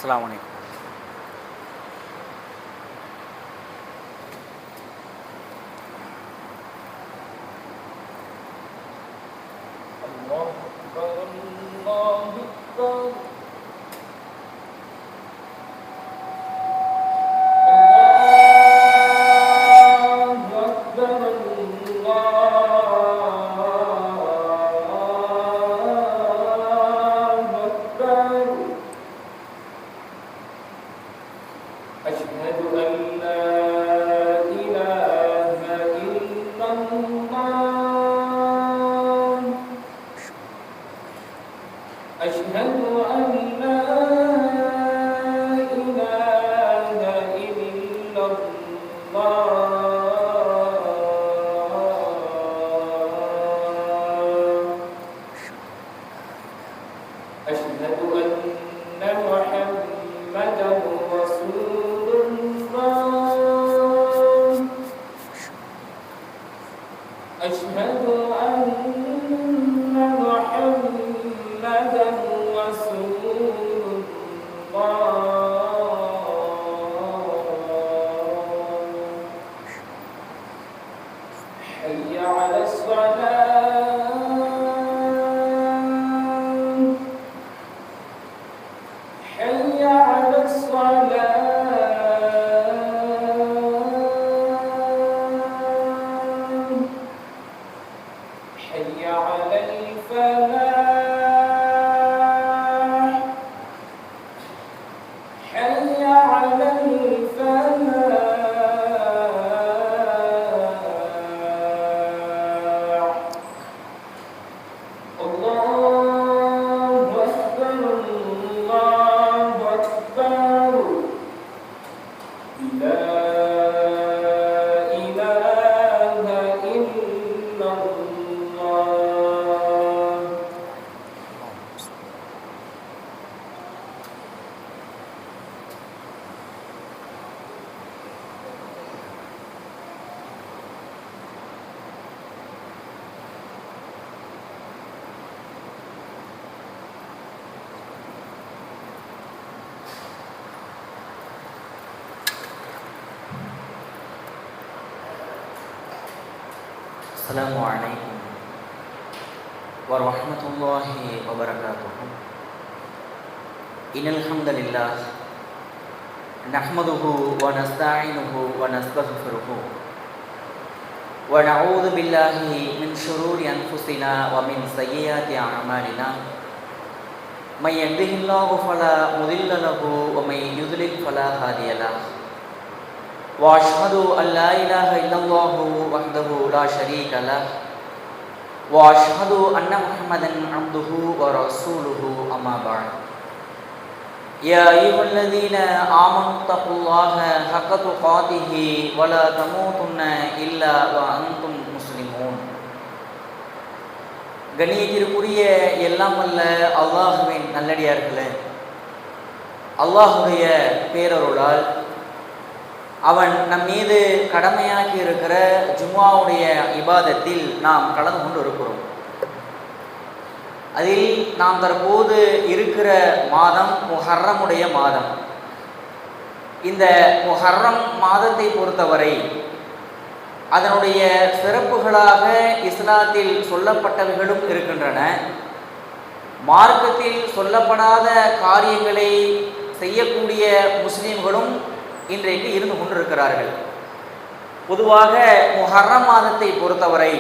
அஸ்ஸலாமு அலைக்கும். السلام عليكم ورحمة الله وبركاته. إن الحمد لله نحمده ونستعينه ونستغفره ونعوذ بالله من شرور أنفسنا ومن سيئات أعمالنا. من يهده الله فلا مضل له ومن يضلل فلا هادي له. وأشهد أن لا إله إلا الله وحده لا شريك له وأشهد أن محمدا عبده ورسوله أما بعد. يا أيها الذين آمنوا اتقوا الله حق تقاته ولا تموتن إلا وأنتم مسلمون. கண்ணியத்திற்குரிய எல்லாம் வல்ல அல்லாஹ்வின் நல்லடியார்களே, அல்லாஹ்வுடைய பேரருளால் அவன் நம் மீது கடமையாக்கி இருக்கிற ஜும்ஆவுடைய இபாதத்தில் நாம் கலந்து கொண்டு இருக்கிறோம். அதில் நாம் தற்போது இருக்கிற மாதம் முஹர்ரமுடைய மாதம். இந்த முஹர்ரம் மாதத்தை பொறுத்தவரை அதனுடைய சிறப்புகளாக இஸ்லாத்தில் சொல்லப்பட்டவைகளும் இருக்கின்றன. மார்க்கத்தில் சொல்லப்படாத காரியங்களை செய்யக்கூடிய முஸ்லிம்களும் இன்றைக்கு இருந்து கொண்டிருக்கிறார்கள். பொதுவாக முஹர்ரம் மாதத்தை பொறுத்தவரை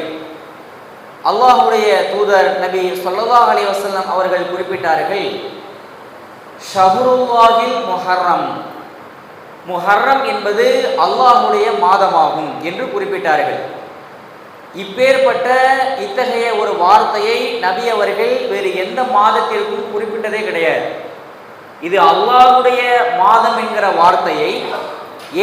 அல்லாஹ்வுடைய தூதர் நபி ஸல்லல்லாஹு அலைஹி வஸல்லம் அவர்கள் குறிப்பிட்டார்கள், ஷஹ்ருல்லாஹில் முஹர்ரம், முஹர்ரம் என்பது அல்லாஹ்வுடைய மாதமாகும் என்று குறிப்பிட்டார்கள். இப்பேற்பட்ட இத்தகைய ஒரு வார்த்தையை நபி அவர்கள் வேறு எந்த மாதத்திற்கும் குறிப்பிட்டதே கிடையாது. இது அல்லாஹ்வுடைய மாதம் என்கிற வார்த்தையை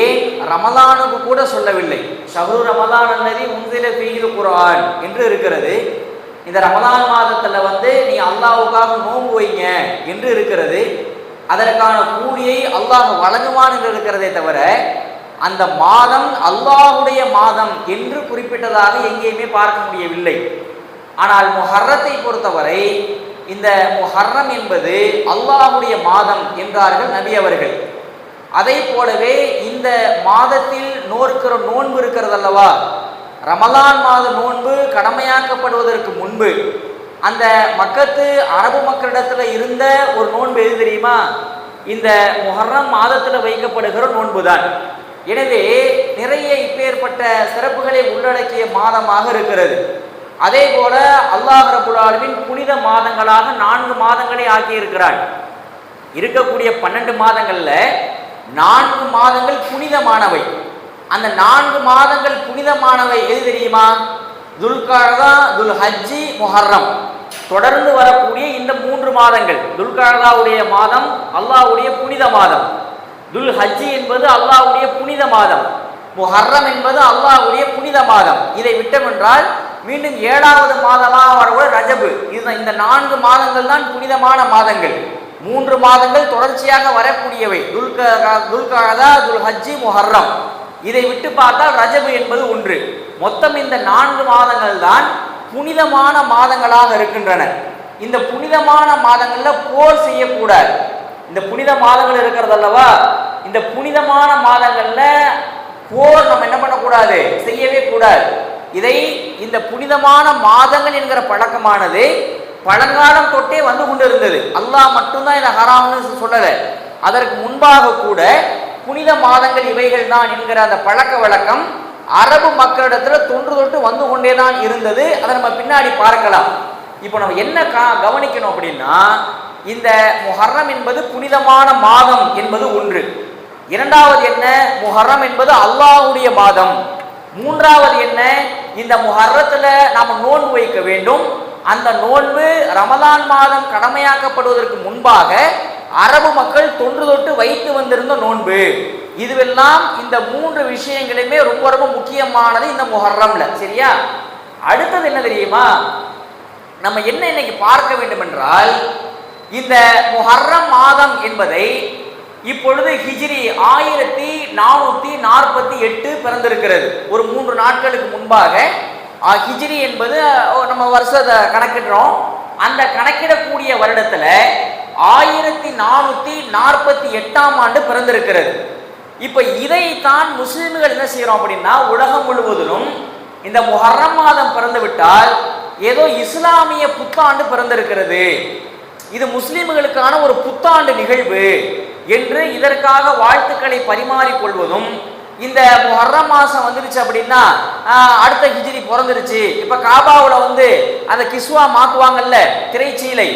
ஏன் ரமலானுக்கு கூட சொல்லவில்லை. ஷஹ்ரு ரமலான் அல்லதி உன்சில ஃபீஹில் குர்ஆன் என்று இருக்கிறது. இந்த ரமலான் மாதத்தில் நீ அல்லாஹ்வுக்காக நோன்பு வைங்க என்று இருக்கிறது. அதற்கான கூலியை அல்லாஹ் வழங்குவான் என்று இருக்கிறதே தவிர அந்த மாதம் அல்லாஹ்வுடைய மாதம் என்று குறிப்பிட்டதாக எங்கேயுமே பார்க்க முடியவில்லை. ஆனால் முஹர்ரத்தை பொறுத்தவரை இந்த முஹர்ரம் என்பது அல்லாஹ்வுடைய மாதம் என்றார்கள் நபி அவர்கள். அதை போலவே இந்த மாதத்தில் நோக்கிற நோன்பு இருக்கிறது அல்லவா, ரமலான் மாத நோன்பு கடமையாக்கப்படுவதற்கு முன்பு அந்த மக்கத்து அரபு மக்களிடத்துல இருந்த ஒரு நோன்பு எது தெரியுமா? இந்த முஹர்ரம் மாதத்தில் வைக்கப்படுகிற நோன்பு தான். எனவே நிறைய இப்பேற்பட்ட சிறப்புகளை உள்ளடக்கிய மாதமாக இருக்கிறது. அதே போல அல்லாஹ் ரப்பல் ஆலமீன் புனித மாதங்களாக 4 மாதங்களை ஆக்கியிருக்கிறான். இருக்கக்கூடிய 12 மாதங்கள்ல 4 மாதங்கள் புனிதமானவை. அந்த 4 மாதங்கள் புனிதமானவை எது தெரியுமா? துல்கஅதா, துல்ஹஜ்ஜி, முஹர்ரம். தொடர்ந்து வரக்கூடிய இந்த 3 மாதங்கள். துல்கஅதாவுடைய மாதம் அல்லாஹ்வுடைய புனித மாதம், துல்ஹஜ்ஜி என்பது அல்லாஹ்வுடைய புனித மாதம், முஹர்ரம் என்பது அல்லாஹ்வுடைய புனித மாதம். இதை விட்டமென்றால் மீண்டும் 7வது மாதமாக வரக்கூடிய ரஜபு. இதுதான். இந்த 4 மாதங்கள் தான் புனிதமான மாதங்கள். 3 மாதங்கள் தொடர்ச்சியாக வரக்கூடியவை, துல்கஅதா, துல்ஹஜ்ஜி, முஹர்ரம். இதை விட்டு பார்த்தால் ரஜபு என்பது ஒன்று. மொத்தம் இந்த 4 மாதங்கள் தான் புனிதமான மாதங்களாக இருக்கின்றன. இந்த புனிதமான மாதங்கள்ல போர் செய்யக்கூடாது. இந்த புனித மாதங்கள் இருக்கிறது அல்லவா, இந்த புனிதமான மாதங்கள்ல போர் நம்ம என்ன பண்ணக்கூடாது, செய்யவே கூடாது. இதை இந்த புனிதமான மாதங்கள் என்கிற பழக்கமானது பழங்காலம் தொட்டே வந்து கொண்டு இருந்தது. அல்லாஹ் மட்டும்தான் இதை ஹராம்னு சொல்லல. அதற்கு முன்பாக கூட புனித மாதங்கள் இவைகள் தான் என்கிற அந்த பழக்க வழக்கம் அரபு மக்களிடத்துல தொன்று தொட்டு வந்து கொண்டே தான் இருந்தது. அதை நம்ம பின்னாடி பார்க்கலாம். இப்போ நம்ம என்ன கவனிக்கணும் அப்படின்னா, இந்த முஹர்ரம் என்பது புனிதமான மாதம் என்பது ஒன்று. இரண்டாவது என்ன, முஹர்ரம் என்பது அல்லாஹ்வுடைய மாதம். மூன்றாவது என்ன, இந்த முஹர்ரத்துல நாம நோன்பு வைக்க வேண்டும். அந்த நோன்பு ரமலான் மாதம் கடமையாக்கப்படுவதற்கு முன்பாக அரபு மக்கள் தொன்று தொட்டு வைத்து வந்திருந்த நோன்பு. இதுவெல்லாம் இந்த 3 விஷயங்களுமே ரொம்ப ரொம்ப முக்கியமானது இந்த முஹர்ரம்ல. சரியா? அடுத்தது என்ன தெரியுமா, நம்ம என்ன இன்னைக்கு பார்க்க வேண்டும் என்றால், இந்த முஹர்ரம் மாதம் என்பதை இப்பொழுது ஹிஜ்ரி 1448 பிறந்திருக்கிறது. ஒரு 3 நாட்களுக்கு முன்பாக ஹிஜ்ரி என்பது நம்ம வருஷத்தை கணக்கிடுறோம். அந்த கணக்கிடக்கூடிய வருடத்துல 1448ஆம் ஆண்டு பிறந்திருக்கிறது. இப்ப இதைத்தான் முஸ்லிம்கள் என்ன செய்யறோம் அப்படின்னா, உலகம் முழுவதிலும் இந்த முஹர்ரம் மாதம் பிறந்து விட்டால் ஏதோ இஸ்லாமிய புத்தாண்டு பிறந்திருக்கிறது, இது முஸ்லிம்களுக்கான ஒரு புத்தாண்டு நிகழ்வு என்று இதற்காக வாழ்த்துக்களை பரிமாறிக்கொள்வதும், இந்த முஹர்ரம் மாசம் வந்துருச்சு அப்படின்னா அடுத்த ஹிஜ்ரி பிறந்துருச்சு. இப்ப காபாவுல அந்த கிஸ்வா மாத்துவாங்கல்ல, திரைச்சீலை,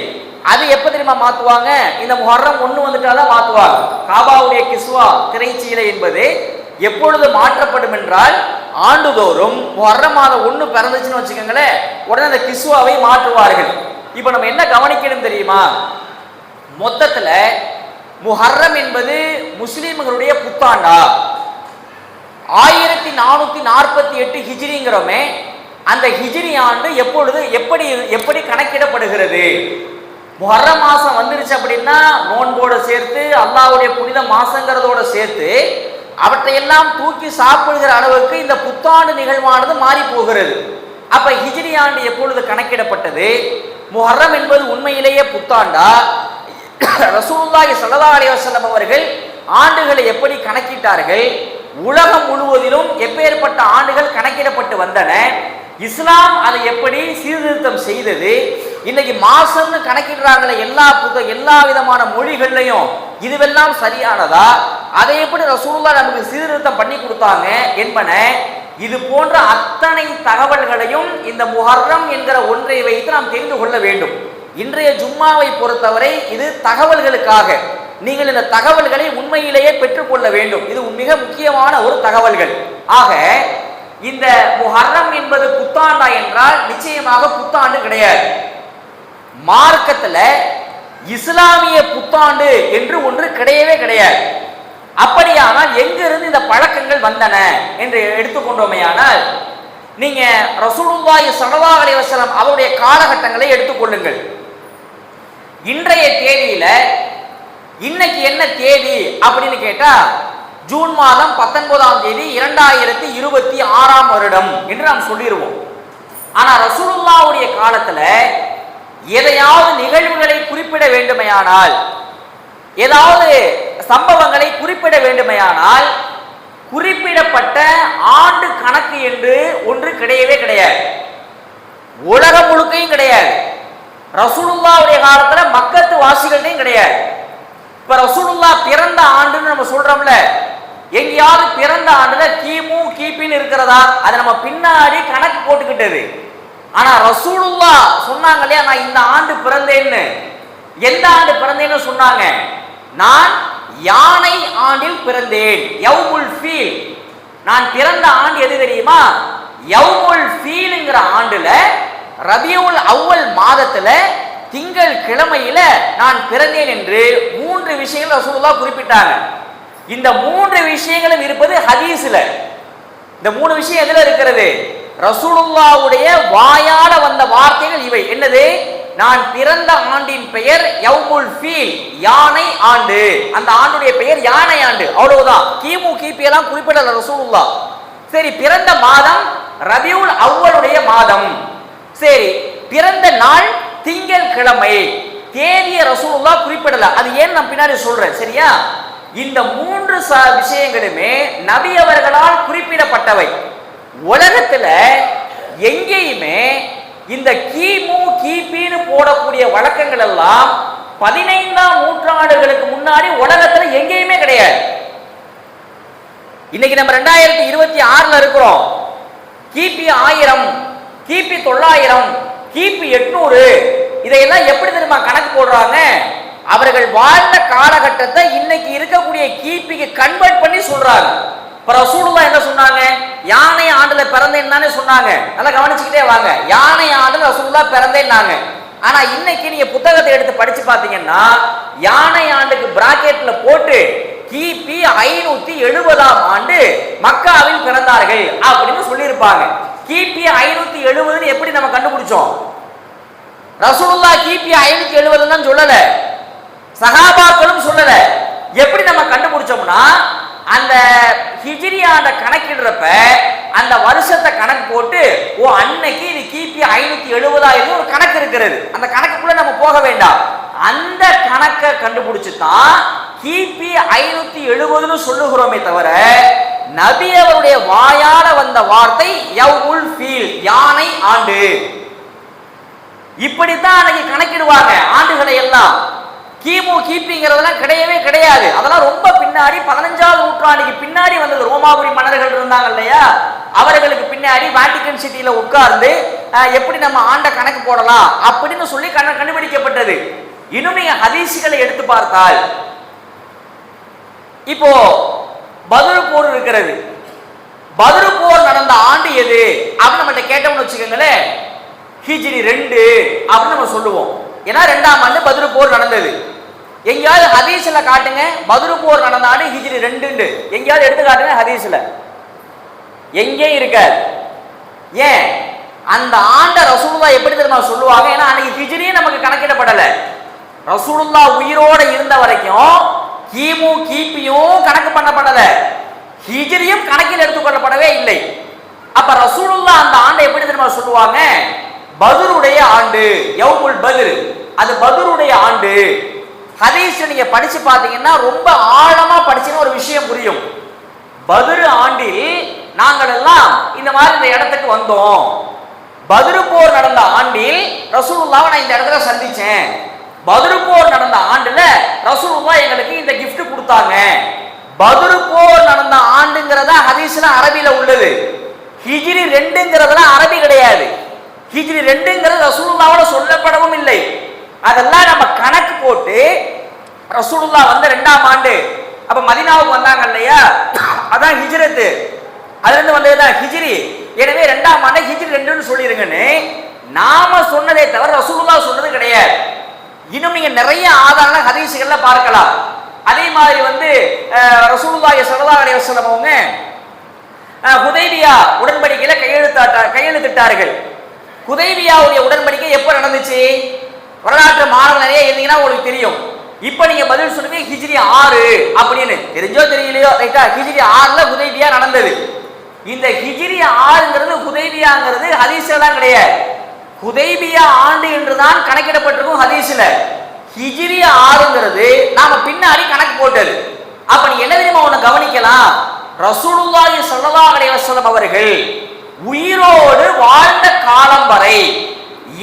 அது எப்ப தெரியுமா மாத்துவாங்க, இந்த முஹர்ரம் 1 வந்துட்டாதான் மாத்துவாங்க. காபாவுடைய கிஸ்வா திரைச்சீலை என்பது எப்பொழுது மாற்றப்படும் என்றால், ஆண்டுதோறும் முஹர்ரம் மாதம் 1 பிறந்துச்சுன்னு வச்சுக்கோங்களேன், உடனே அந்த கிஸ்வாவை மாற்றுவார்கள். இப்ப நம்ம என்ன கவனிக்கணும் தெரியுமா, மொத்தத்துல முஹர்ரம் என்பது முஸ்லிம்களுடைய புத்தாண்டா? 1448 ஹிஜ்ரிங்கிறோமே, அந்த ஹிஜ்ரி ஆண்டு எப்பொழுது எப்படி கணக்கிடப்படுகிறது? முஹர்ரம் மாசம் வந்துருச்சு அப்படின்னா நோன்போட சேர்த்து அல்லாஹ்வுடைய புனித மாசங்கிறதோட சேர்த்து அவற்றையெல்லாம் தூக்கி சாப்பிடுகிற அளவுக்கு இந்த புத்தாண்டு நிகழ்வானது மாறி போகிறது. அப்ப ஹிஜ்ரி ஆண்டு எப்பொழுது கணக்கிடப்பட்டது? முஹர்ரம் என்பது உண்மையிலேயே புத்தாண்டா? ரசூலுல்லாஹி ஸல்லல்லாஹு அலைஹி வஸல்லம் அவர்கள் ஆண்டுகளை எப்படி கணக்கிட்டார்கள்? உலகம் முழுவதிலும் எப்பேற்பட்ட ஆண்டுகள் கணக்கிடப்பட்டு வந்தன? இஸ்லாம் அதை எப்படி சீர்திருத்தம் செய்தது? இன்னைக்கு மாசம்னு கணக்கிடுறாங்களே எல்லா விதமான மொழிகள்லையும், இதுவெல்லாம் சரியானதா? அதை எப்படி ரசூலுல்லாஹ் நமக்கு சீர்திருத்தம் பண்ணி கொடுத்தாங்க என்பன, இது போன்ற அத்தனை தகவல்களையும் இந்த முஹர்ரம் என்கிற ஒன்றை வைத்து நாம் தெரிந்து கொள்ள வேண்டும். இன்றைய ஜும்மாவை பொறுத்தவரை இது தகவல்களுக்காக. நீங்கள் இந்த தகவல்களை உண்மையிலேயே பெற்றுக்கொள்ள வேண்டும். இது மிக முக்கியமான ஒரு தகவல்கள். ஆக இந்த முஹர்ரம் என்பது புத்தாண்டா என்றால் நிச்சயமாக புத்தாண்டு கிடையாது. மார்க்கத்துல இஸ்லாமிய புத்தாண்டு என்று ஒன்று கிடையவே கிடையாது. அப்படியானால் எங்கிருந்து இந்த பழக்கங்கள் வந்தன என்று எடுத்துக்கொண்டோமேயானால், நீங்க ரசூலுல்லாஹி ஸல்லல்லாஹு அலைஹி வஸல்லம் அவருடைய காலகட்டங்களை எடுத்துக்கொள்ளுங்கள். இன்றைய தேதியில இன்னைக்கு என்ன தேதி அப்படின்னு கேட்டா, ஜூன் மாதம் 19ஆம் தேதி 2026ஆம் வருடம் என்று நாம் சொல்லிடுவோம். ஆனா ரசூலுல்லாஹ்வுடைய காலத்துல எதையாவது நிகழ்வுகளை குறிப்பிட வேண்டுமையானால், ஏதாவது சம்பவங்களை குறிப்பிட வேண்டுமையானால் குறிப்பிடப்பட்ட ஆண்டு கணக்கு என்று ஒன்று கிடையவே கிடையாது. உலகம் முழுக்கையும் கிடையாது. ரசூலுல்லாவுடைய காலத்துல மக்கத்து வாசிகள்டையும் கிடையாது. இப்ப ரசூலுல்லா பிறந்த ஆண்டுன்னு நம்ம சொல்றோம்ல, எங்கேயாவது பிறந்த ஆண்டுல கிமு கிபின்னு இருக்கிறதா? அதை நம்ம பின்னாடி கணக்கு போட்டுக்கிட்டது. ஆனா ரசூலுல்லா சொன்னாங்க இல்லையா, நான் இந்த ஆண்டு பிறந்தேன்னு. எந்த ஆண்டு பிறந்தேன்னு சொன்னாங்க? நான் யானை ஆண்டில் பிறந்தேன், யௌமுல் ஃபீல். நான் பிறந்த ஆண்டு எது தெரியுமா? யௌமுல் ஃபீல்ங்கிற ஆண்டுல ரபியுல் அவ்வல் மாதத்துல திங்கள் கிழமையில நான் பிறந்தேன் என்று 3 விஷயங்கள் ரசூலுல்லாஹ் குறிப்பிட்டாங்க. இந்த 3 விஷயங்களும் இருப்பது ஹதீஸ்ல. இந்த 3 விஷயம் எதுல இருக்கிறது? ரசூலுல்லாஹ்வுடைய வாயால வந்த வார்த்தைகள் இவை. என்னது? நான் பிறந்த ஆண்டின் பெயர் யௌமுல் ஃபீல், யானை ஆண்டு. அந்த ஆண்டுடைய பெயர் யானை ஆண்டு, அவ்வளவுதான். கிமு கிபி எல்லாம் குறிப்பிடல ரசூலுல்லாஹ். சரி, பிறந்த மாதம் ரபியுல் அவ்வலுடைய மாதம். சரி, பிறந்த நாள் திங்கள் கிழமை. தேதிய ரசூலுல்லாஹ் குறிப்பிடல. அது ஏன் நான் பின்னாடி சொல்றேன், சரியா? இந்த 3 விஷயங்களுமே நபி அவர்களால் குறிப்பிடப்பட்டவை. உலகத்துல எங்கேயுமே இந்த கிமு கிபின்னு போடக்கூடிய வழக்கங்கள் எல்லாம் 15ஆம் நூற்றாண்டுகளுக்கு முன்னாடி உலகத்துல எங்கேயுமே கிடையாது. இன்னைக்கு நம்ம 2026ல இருக்கிறோம். கிபி 1000, கிபி 900, கிபி 800, இதையெல்லாம் எப்படி தெரியுமா கணக்கு போடுறாங்க? அவர்கள் வாழ்ந்த காலகட்டத்தை இன்னைக்கு இருக்கக்கூடிய கிபிக்கு கன்வெர்ட் பண்ணி சொல்றாங்க. இப்ப ரசூலுல்லாஹ் என்ன சொன்னாங்க? யானை ஆண்டுல பிறந்தேன்னு தானே சொன்னாங்க. நல்லா கவனிச்சுக்கிட்டே வாங்க. யானை ஆண்டுல ரசூலுல்லாஹ் பிறந்தேன்னாங்க. ஆனா இன்னைக்கு நீங்க புத்தகத்தை எடுத்து படிச்சு பாத்தீங்கன்னா யானை ஆண்டுக்கு பிராக்கெட்ல போட்டு கிபி 570ஆம் ஆண்டு மக்காவில் பிறந்தார்கள் அப்படின்னு சொல்லியிருப்பாங்க. கிபி 570 எப்படி நம்ம கண்டுபிடிச்சோம்? ரசூலுல்லாஹ் கிபி 570 தான் சொல்லல, சஹாபாக்களும் சொல்லல. எப்படி நம்ம கண்டுபிடிச்சோம்னா, அந்த ஹிஜ்ரி ஆண்ட கணக்கிடுறப்ப அந்த வருஷத்தை கணக்கு போட்டு, ஓ அன்னைக்கு இது கிபி 570 ஒரு கணக்கு இருக்கிறது. அந்த கணக்குக்குள்ள நம்ம போக வேண்டாம். அந்த கணக்கை கண்டுபிடிச்சு தான் கிபி 570 சொல்லுகிறோமே தவிர, நபி அவருடைய வாயால வந்த வார்த்தை யௌமுல் ஃபீல், யானை ஆண்டு. இப்படித்தான் அன்னைக்கு கணக்கிடுவாங்க ஆண்டுகளை எல்லாம். கிமு கிபிங்கிறதெல்லாம் கிடையவே கிடையாது. அதெல்லாம் ரொம்ப பின்னாடி 15ஆம் நூற்றாண்டுக்கு பின்னாடி வந்தது. ரோமாபுரி மன்னர்கள் இருந்தாங்க இல்லையா, அவர்களுக்கு பின்னாடி வாட்டிகன் சிட்டியில உட்கார்ந்து எப்படி நம்ம ஆண்ட கணக்கு போடலாம் அப்படின்னு சொல்லி கண்டுபிடிக்கப்பட்டது. இன்னும் நீங்க ஹதீஸ்களை எடுத்து பார்த்தால், இப்போ பத்ர் போர் இருக்கிறது. பத்ர் போர் நடந்த ஆண்டு எது அப்படின்னு நம்மகிட்ட கேட்டோம்னு வச்சுக்கோங்களேன், ஹிஜ்ரி 2 அப்படின்னு நம்ம சொல்லுவோம். ஏன்னா 2ஆம் ஆண்டு பத்ர் போர் நடந்தது. எங்கேயாவது ஹதீஸ்ல காட்டுங்க பத்ர் போர் நடந்த ஆண்டு ஹிஜ்ரி 2 எங்கேயாவது எடுத்து காட்டுங்க ஹதீஸ்ல. எங்கேயும் இருக்காது. ஏன்? அந்த ஆண்ட ரசூலுல்லாஹ் எப்படி தெரியுமா சொல்லுவாங்க? ஏன்னா அன்னைக்கு ஹிஜ்ரியே நமக்கு கணக்கிடப்படல. ரசூலுல்லாஹ் உயிரோட இருந்த வரைக்கும் கிமு கிபியும் கணக்கு பண்ணப்படல, ஹிஜ்ரியும் கணக்கில் எடுத்துக்கொள்ளப்படவே இல்லை. அப்ப ரசூலுல்லாஹ் அந்த ஆண்டை எப்படி தெரியுமா சொல்லுவாங்க? பத்ருடைய ஆண்டு, யௌமுல் பத்ர், அது பத்ருடைய ஆண்டு. ஹதீஸ் நீங்க படிச்சு பாத்தீங்கன்னா ரொம்ப ஆழமா படிச்சுன்னு ஒரு விஷயம் புரியும். பத்ர் ஆண்டில் நாங்கள் எல்லாம் இந்த மாதிரி இந்த இடத்துக்கு வந்தோம். பத்ர் போர் நடந்த ஆண்டில் ரசூலுல்லாஹ் நான் இந்த இடத்துல சந்திச்சேன். பத்ர் போர் நடந்த ஆண்டுல ரசூலுல்லாஹ் எங்களுக்கு இந்த gift கொடுத்தாங்க. பத்ர் போர் நடந்த ஆண்டுங்கிறதா ஹதீஸ்ல அரபில உள்ளது. ஹிஜ்ரி 2ங்கிறதுலாம் அரபி கிடையாது. ஹிஜ்ரி 2ங்கிறது ரசூலுல்லாஹ்வோட சொல்லப்படவும் இல்லை. அதெல்லாம் நம்ம கணக்கு போட்டு ரசூலுல்லாஹ் வந்த 2ஆம் ஆண்டு, அப்ப மதீனாவுக்கு வந்தாங்க இல்லையா, அதான் ஹிஜ்ரத், அதுல இருந்து வந்ததுதான் ஹிஜ்ரி. எனவே 2ஆம் ஆண்டு ஹிஜ்ரி 2ன்னு சொல்லிருங்கன்னு நாம சொன்னதே தவிர ரசூலுல்லாஹ் சொன்னது கிடையாது. இன்னும் நீங்க நிறைய ஆதாரங்கள் ஹதீஸ்கள்ல பார்க்கலாம். அதே மாதிரி ரசூலுல்லாஹி ஸல்லல்லாஹு அலைஹி வஸல்லம் அவங்க ஹுதைபியா உடன்படிக்கையில கையெழுத்திட்டார்கள். ஹுதைபியாவுடைய உடன்படிக்கை எப்ப நடந்துச்சு? வரலாற்று மாணவர்கள் நிறைய இருந்தீங்கன்னா உங்களுக்கு தெரியும். இப்ப நீங்க பதில் சொல்லுங்க ஹிஜ்ரி 6 அப்படின்னு. தெரிஞ்சோ தெரியலையோ, ரைட்டா? ஹிஜ்ரி 6ல ஹுதைபியா நடந்தது. இந்த ஹிஜ்ரி 6ங்கிறது ஹுதைபியாங்கிறது ஹதீஸ்ல கிடையாது. ஹுதைபியா ஆண்டு என்றுதான் கணக்கிடப்பட்டிருக்கும் ஹதீஸ்ல. ஹிஜ்ரி 6ங்கிறது நாம பின்னாடி கணக்கு போட்டது. அப்ப நீ என்ன தெரியுமா ஒண்ணு கவனிக்கலாம், ரசூலுல்லாஹி ஸல்லல்லாஹு அலைஹி வஸல்லம் அவர்கள் உயிரோடு வாழ்ந்த காலம் வரை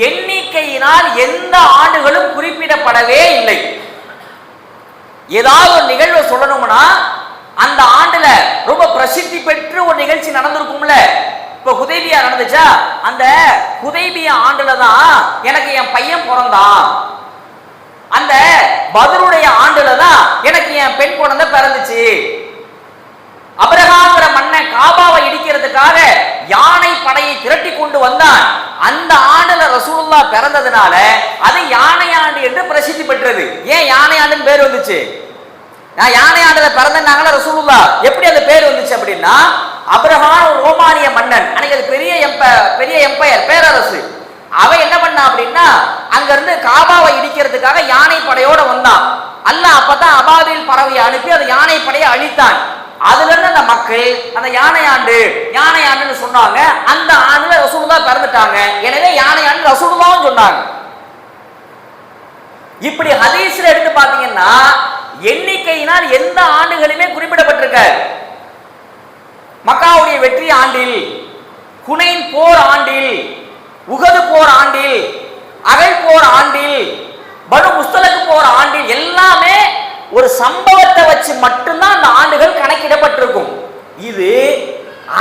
எண்ணிக்கையினால் எந்த ஆண்டுகளும் குறிப்பிடப்படவே இல்லை. ஏதாவது ஒரு நிகழ்வை சொல்லணும்னா அந்த ஆண்டுல ரொம்ப பிரசித்தி பெற்று ஒரு நிகழ்ச்சி நடந்திருக்கும்ல. இப்ப ஹுதைபியா நடந்துச்சா, அந்த ஹுதைபியா ஆண்டுல தான் எனக்கு என் பையன் பிறந்தான். அந்த பத்ருடைய ஆண்டுல தான் எனக்கு என் பெண் குழந்தை பிறந்துச்சு. அப்ரஹாங்கிற மன்னன் காபாவை இடிக்கிறதுக்காக யானை படையை திரட்டி கொண்டு வந்தான். அந்த ஆண்டுல ரசூலுல்லாஹ் பிறந்ததுனால அது யானை ஆண்டு என்று பிரசித்தி பெற்றது. ஏன் யானை ஆண்டுன்னு பேர் வந்துச்சு? நான் யானை ஆண்டுல பிறந்தாங்களா ரசூலுல்லாஹ், எப்படி அந்த பேர் வந்துச்சு அப்படின்னா, அப்ரஹாம் ஒரு ரோமானிய மன்னன், அன்னைக்கு அது பெரிய எம்பையர், பேரரசு. அவன் என்ன பண்ணா அப்படின்னா, அங்க இருந்து காபாவை இடிக்கிறதுக்காக யானை படையோட வந்தான். அல்லாஹ் அப்பதான் அபாபில் பறவையை அனுப்பி அந்த யானை படையை அழித்தான். அதுல இருந்து அந்த மக்கள் அந்த யானை ஆண்டுன்னு சொன்னாங்க. அந்த ஆண்டுல ரசூலுல்லாஹ் பிறந்துட்டாங்க. எனவே யானை ஆண்டு ரசூலுல்லாஹ்னு சொன்னாங்க. இப்படி ஹதீஸ்ல எடுத்து பாத்தீங்கன்னா எண்ணிக்கையினால் எந்த ஆண்டுகளுமே குறிப்பிடப்பட்டிருக்காது. மக்காவுடைய வெற்றி ஆண்டில், ஹுனைன் போர் ஆண்டில், உகது போர் ஆண்டில், அகழ் போர் ஆண்டில், பனு முஸ்தலக் போர் ஆண்டில் எல்லாமே ஒரு சம்பவத்தை வச்சு மட்டும்தான் அந்த ஆண்டுகள் கணக்கிடப்பட்டிருக்கும். இது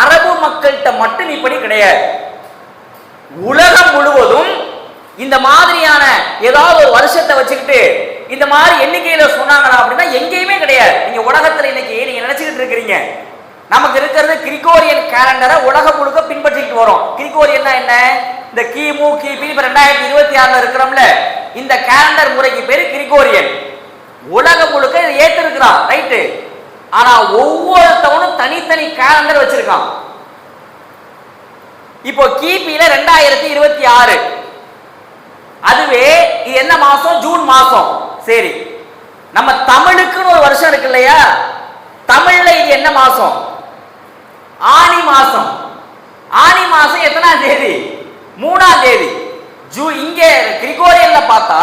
அரபு மக்கள்கிட்ட மட்டும் இப்படி கிடையாது. உலகம் முழுவதும் இந்த மாதிரியான ஏதாவது ஒரு வருஷத்தை வச்சுக்கிட்டு இந்த மாதிரி எண்ணிக்கையில சொன்னாங்களா அப்படின்னா எங்கேயுமே கிடையாது. நீங்க உலகத்துல இன்னைக்கு நீங்க நினைச்சுக்கிட்டு இருக்கிறீங்க நமக்கு இருக்கிறது கிரிகோரியன் கேலண்டரை உலகம் முழுக்க பின்பற்றிட்டு வரோம். கிரிகோரியன்னா என்ன? இந்த கிமு கிபி 2026 இருக்கிறோம்ல, இந்த கேலண்டர் முறைக்கு பேரு கிரிகோரியன். உலகம் முழுக்க இதை ஏற்றிருக்கிறான், ரைட்டு. ஆனா ஒவ்வொருத்தவனும் தனித்தனி கேலண்டர் வச்சிருக்கான். இப்போ கிபியில 2026, அதுவே இது என்ன மாசம்? ஜூன் மாசம். சரி, நம்ம தமிழுக்குன்னு ஒரு வருஷம் இருக்கு இல்லையா, தமிழ்ல இது என்ன மாசம்? ஆனி மாசம். ஆனி மாசம் எத்தனாம் தேதி? 3ஆம் தேதி. இங்க கிரிகோரியன்ல பார்த்தா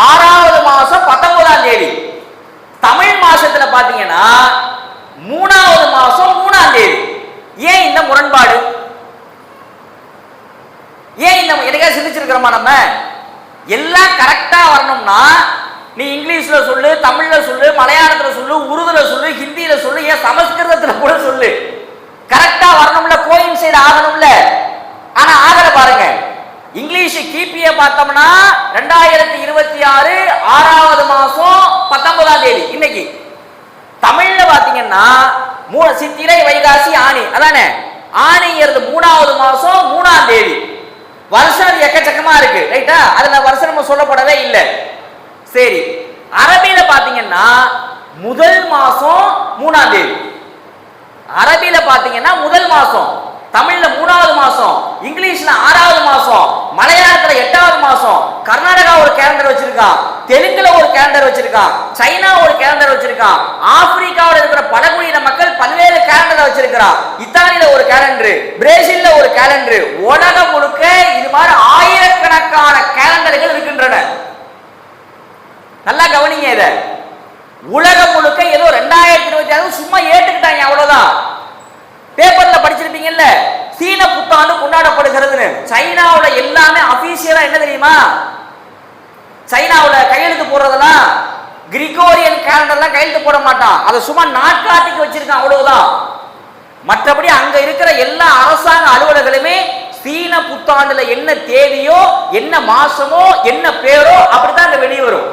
6வது மாசம் 19ஆம் தேதி. தமிழ் மாசத்துல பாத்தீங்கன்னா 3வது மாசம் 3ஆம் தேதி. ஏன் இந்த முரண்பாடு? ஏன் இந்த எதையாவது சிந்திச்சிருக்கிறோமா? நம்ம எல்லாம் கரெக்டா வரணும்னா நீ இங்கிலீஷ்ல சொல்லு, தமிழ்ல சொல்லு, மலையாளத்துல சொல்லு, உருதுல சொல்லு, ஹிந்தியில சொல்லு, ஏன் சமஸ்கிருதத்துல கூட சொல்லு, கரெக்டா வரணும்ல, கோயின்சைடு ஆகணும்ல. ஆனா ஆகல பாருங்க. இங்கிலீஷ் கிபிய பார்த்தோம்னா 2026 6வது மாசம் 19ஆம் தேதி இன்னைக்கு. தமிழ்ல பாத்தீங்கன்னா சித்திரை வைகாசி ஆனி, அதானே? ஆனிங்கிறது 3வது மாசம் 3ஆம் தேதி. வருஷம் எக்கச்சக்கமா இருக்கு, ரைட்டா? அதுல வருஷம் நம்ம சொல்லப்படவே இல்லை. சரி, அரபியில பாத்தீங்கன்னா முதல் மாசம் 3ஆம் தேதி. அரபியில பாத்தீங்கன்னா முதல் மாசம், தமிழ்ல 3வது மாசம், இங்கிலீஷ்ல 6வது மாசம், மலையாளத்துல 8வது மாசம், கர்நாடகா ஒரு கேலண்டர் வச்சிருக்கான், தெலுங்குல ஒரு கேலண்டர் வச்சிருக்கான், சைனா ஒரு கேலண்டர் வச்சிருக்கான், ஆப்பிரிக்காவில் இருக்கிற பழங்குடியின மக்கள் பல்வேறு கேலண்டர் வச்சிருக்கிறான், இத்தாலியில ஒரு கேலண்டர், பிரேசில்ல ஒரு கேலண்டர். உலகம் முழுக்க இது மாதிரி ஆயிரக்கணக்கான கேலண்டர்கள் இருக்கின்றன. நல்லா கவனிங்க இத. உலகம் முழுக்க ஏதோ 2026 சும்மா ஏத்துக்கிட்டாங்க, அவ்வளவுதான். பேப்பர்ல படிச்சிருப்பீங்கல்ல, சீன புத்தாண்டு கொண்டாடப்படுகிறது. சைனாவுல எல்லாமே அபிஷியலா என்ன தெரியுமா? சைனாவுல கையெழுத்து போடுறதெல்லாம் கிரிகோரியன் கேலண்டர்லாம் கையெழுத்து போட மாட்டான், அதை சும்மா நாட்காட்டிக்கு வச்சிருக்கான், அவ்வளவுதான். மற்றபடி அங்க இருக்கிற எல்லா அரசாங்க அலுவலர்களுமே சீன புத்தாண்டுல என்ன தேதியோ, என்ன மாசமோ, என்ன பேரோ அப்படித்தான் அங்க வெளியே வரும்.